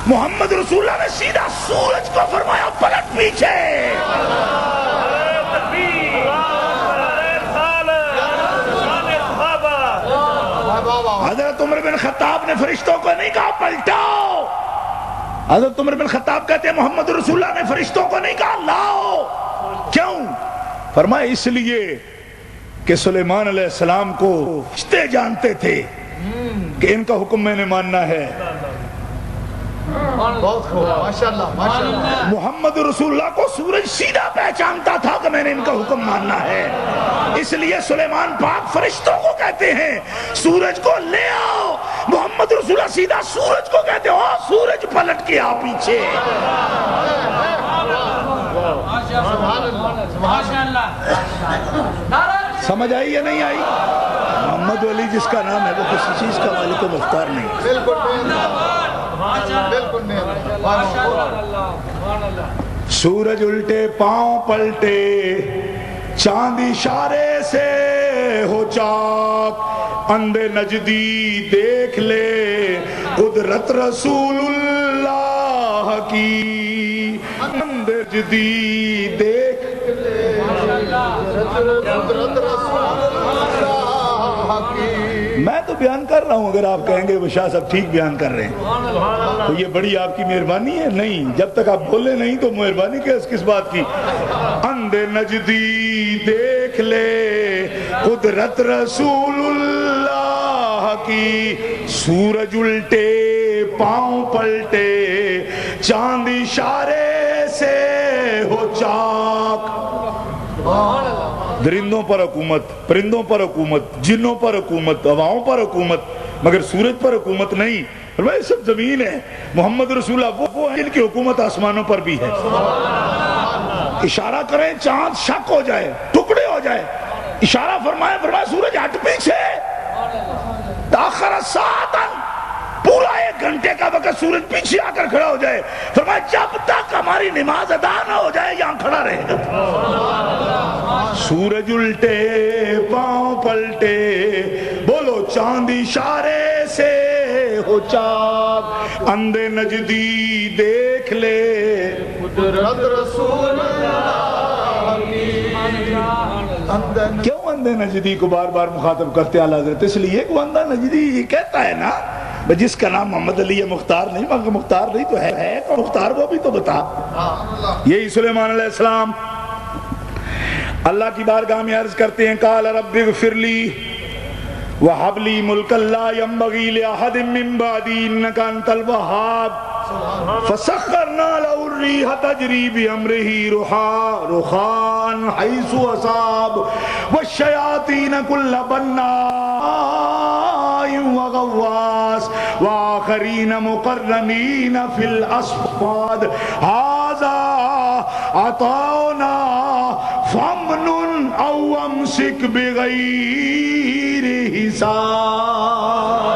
محمد رسول اللہ نے سیدھا سورج کو فرمایا پلٹ پیچھے. حضرت عمر بن خطاب نے فرشتوں کو نہیں کہا پلٹاؤ. حضرت عمر بن خطاب کہتے ہیں محمد رسول اللہ نے فرشتوں کو نہیں کہا لاؤ. کیوں؟ فرمایا اس لیے کہ سلیمان علیہ السلام کو فرشتے جانتے تھے کہ ان کا حکم میں نے ماننا ہے. بہت خوب، ماشاءاللہ ماشاءاللہ. محمد رسول اللہ کو سورج سیدھا پہچانتا تھا کہ میں نے ان کا حکم ماننا ہے. اس لیے سلیمان پاک فرشتوں کو کہتے ہیں سورج کو لے آؤ. محمد رسول اللہ سیدھا سورج کو کہتے ہو سورج پلٹ کے آ پیچھے. سمجھ آئی یا نہیں آئی؟ محمد علی جس کا نام ہے وہ کسی چیز کا مالک و مختار نہیں. بالکل سورج الٹے پاؤں پلٹے چاند اشارے سے ہو چاک اندھے نجدی دیکھ لے قدرت رسول اللہ کی. اندھے نجدی دیکھ قدرت رسول اللہ کی. میں تو بیان کر رہا ہوں، اگر آپ کہیں گے وہ شاہ صاحب ٹھیک بیان کر رہے ہیں تو یہ بڑی آپ کی مہربانی ہے. نہیں، جب تک آپ بولے نہیں تو مہربانی کس بات کی. اندھے نجدی دیکھ لے قدرت رسول اللہ کی، سورج الٹے پاؤں پلٹے چاند اشارے سے ہو چاک. درندوں پر حکومت، پرندوں پر حکومت، جنوں پر حکومت، ہواؤں پر حکومت، مگر سورج پر حکومت نہیں. یہ سب زمین ہے. محمد رسول اللہ وہ ہیں جن کی حکومت آسمانوں پر بھی ہے. اشارہ کریں چاند شک ہو جائے، ٹکڑے ہو جائے، اشارہ فرمائے سورج ہٹ پیچھے، تاخر ساعتاً، پورا 1 گھنٹے کا وقت سورج پیچھے آ کر کھڑا ہو جائے. فرمایا جب تک ہماری نماز ادا نہ ہو جائے یہاں کھڑا رہے گا. سورج الٹے پاؤں پلٹے، بولو چاند اشارے سے ہو چاک. اندھے نجدی دیکھ لے قدرت رسول اللہ کی. کیوں اندھے نجدی کو بار بار مخاطب کرتے ہیں حضرت؟ اس لیے کہ اندھا نجدی یہ کہتا ہے نا جس کا نام محمد علی ہے، مختار نہیں. مگر مختار نہیں تو ہے تو مختار وہ بھی تو بتا. یہی سلیمان علیہ السلام اللہ کی بارگاہ میں عرض کرتے ہیں قال رب اغفر لی وہب لی ملکا لا ینبغی لأحد من بعدی انک انت الوہاب. فسخرنا له الریح تجری بامرہ رخاء حیث اصاب والشیاطین کل بناء وغواص وآخرین مقرنین فی الاصفاد ھذا عطاؤنا فامنن او امسک بغیر حساب.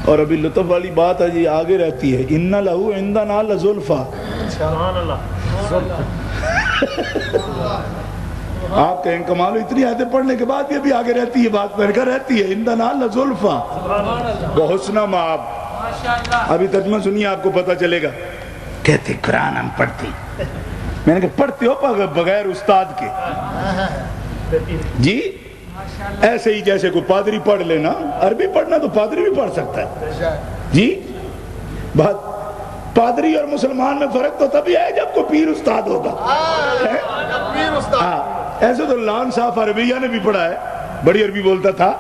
اور ابھی لطف والی بات ہے جی آگے رہتی ہے، ان لہو عندنا لزلفا. آپ کہیں کمال اتنی آیتیں پڑھنے کے بعد بھی ابھی آگے رہتی ہے بات، پڑھ کر رہتی ہے عندنا لزلفا وحسن مآب. ابھی ترجمہ سنیے آپ کو پتہ چلے گا. کہتے قرآن ہم پڑھتے، میں نے کہا پڑھتے ہو بغیر استاد کے؟ جی ایسے ہی جیسے کوئی پادری پڑھ لینا، عربی پڑھنا تو پادری بھی پڑھ سکتا ہے. جی بات پادری اور مسلمان میں فرق تو تبھی ہے جب کوئی پیر استاد ہوگا. ایسے تو لان صاحب عربیہ نے بھی پڑھا ہے، بڑی عربی بولتا تھا.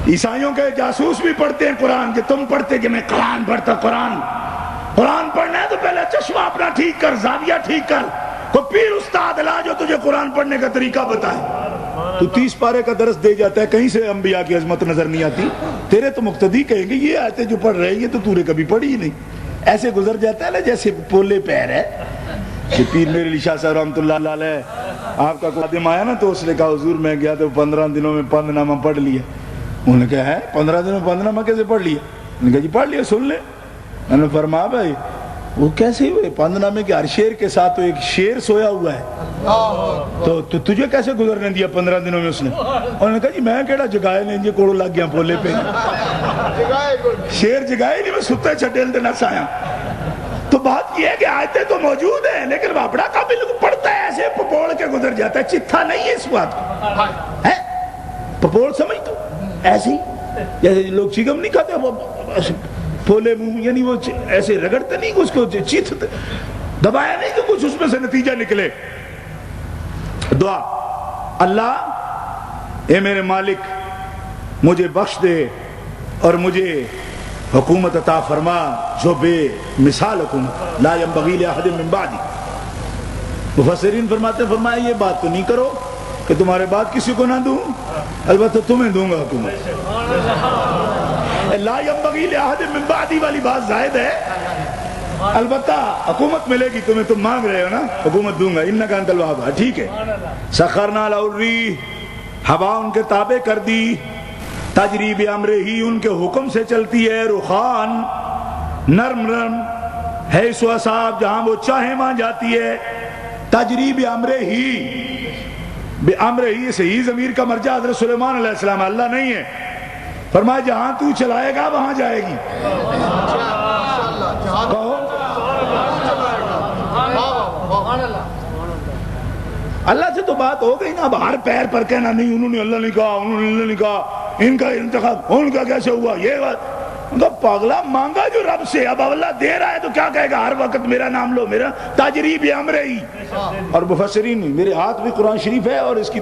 عیسائیوں کے جاسوس بھی پڑھتے ہیں قرآن، کہ تم پڑھتے کہ میں قرآن پڑھتا. قرآن پڑھنا ہے تو پہلے چشمہ اپنا ٹھیک کر، زاویہ ٹھیک کر. کوئی پیر استاد لا جو تجھے قرآن پڑھنے کا طریقہ بتائے. تو 30 پارے کا درس دے جاتا ہے، کہیں سے انبیاء کی عظمت نظر نہیں آتی. تیرے تو مقتدی کہیں گے یہ آیتیں جو پڑھ رہے ہیں یہ تو تو نے کبھی پڑھی ہی نہیں. ایسے گزر جاتا ہے نا جیسے پولے پیر ہے. کہ پیر میرے علی شاہ صاحب رحمۃ اللہ علیہ آپ کا قادم آیا نا تو اس نے کہا حضور میں گیا تو 15 دنوں میں پند نامہ پڑھ لیا. انہوں نے کہا ہے 15 دنوں میں پند نامہ کیسے پڑھ لیا؟ انہوں نے کہا جی پڑھ لیا، سن لے. میں نے فرمایا بھائی وہ کیسے ہوئے؟ پند نامے کے ہر شیر کے ساتھ تو ایک شیر سویا ہوا ہے، تو تجھے کیسے گزرنے دیا 15 دنوں میں اس نے؟ انہوں نے کہا جی میں کیڑا جگائے نہیں، جی کوڑو لگ گیا پولے پہ. شیر جگائے نہیں، میں ستے چھٹیل دے نس آیا. تو بات یہ ہے کہ آیتیں تو موجود ہیں لیکن بابڑا قابل پڑھتا ہے ایسے پپوڑ کے گزر جاتا ہے. چتھا نہیں ہے اس بات کو. پپوڑ سمجھ تو ایسے ہی جیسے لوگ چیگم نہیں کھاتے پھولے منہ، یعنی وہ ایسے رگڑتے نہیں، اس کو چیتھتے دبایا نہیں تو کچھ اس میں سے نتیجہ نکلے. دعا اللہ اے میرے مالک مجھے بخش دے اور مجھے حکومت عطا فرما جو بے مثال حکومت لا ینبغی لأحد من بعدی. مفسرین فرمایا یہ بات تو نہیں کرو کہ تمہارے بعد کسی کو نہ دوں، البتہ تمہیں دوں گا حکومت. لا ینبغی لأحد من بعدی والی بات زائد ہے، البتہ حکومت ملے گی تمہیں، تم مانگ رہے ہو نا، حکومت دوں گا. انک انت الوہاب، ٹھیک ہے. سخرنا لہ الریح، ہوا ان کے تابع کر دی، تجری بامرہ، ان کے حکم سے چلتی ہے، رخان نرم نرم، حیث اصاب، جہاں وہ چاہے وہاں جاتی ہے. تجری بامرہ، بامرہ صحیح ضمیر کا مرجع حضرت سلیمان علیہ السلام، اللہ نہیں ہے. فرمایا جہاں تو چلائے گا وہاں جائے گی. کہو اللہ سے تو بات ہو گئی نا. اب ہر پیر پر کہنا نہیں انہوں نے اللہ نے کہا, انہوں نے اللہ نے کہا, ان کا انتخاب ان کا کیسے ہوا, یہ بات پاگلا مانگا جو رب سے. اب اللہ دے رہا ہے تو کیا کہے گا ہر وقت میرا نام لو, میرا تجریب امر ہی. اور مفسرین میرے ہاتھ بھی قرآن شریف ہے اور اس کی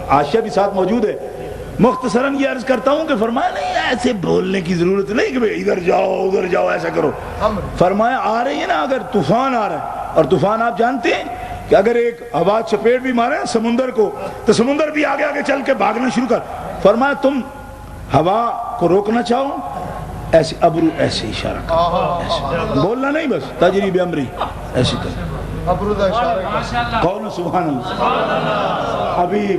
حاشیہ بھی ساتھ موجود ہے. مختصراً یہ عرض کرتا ہوں کہ فرمایا نہیں ایسے بولنے کی ضرورت نہیں کہ ادھر جاؤ ادھر جاؤ ایسا کرو. فرمایا آ رہی ہے نا, اگر طوفان آ رہا ہے, اور طوفان آپ جانتے ہیں کہ اگر ایک ہوا چپیٹ بھی مارے سمندر کو تو سمندر بھی آگے آگے چل کے بھاگنا شروع کر. فرمایا تم ہوا کو روکنا چاہو ایسے ابرو ایسے اشارہ کر, بولنا نہیں بس تجریب امری ایسے کر ابرو کا اشارہ. کون سبحان اللہ. ابھی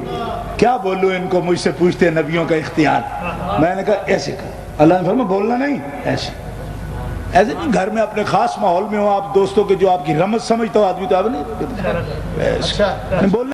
کیا بولوں ان کو, مجھ سے پوچھتے ہیں نبیوں کا اختیار. میں نے کہا ایسے کر. اللہ نے فرمایا بولنا نہیں ایسے ایسے نہیں. گھر میں اپنے خاص ماحول میں ہو آپ دوستوں کے جو آپ کی رمز سمجھتا ہو آدمی تو آپ نہیں بولنا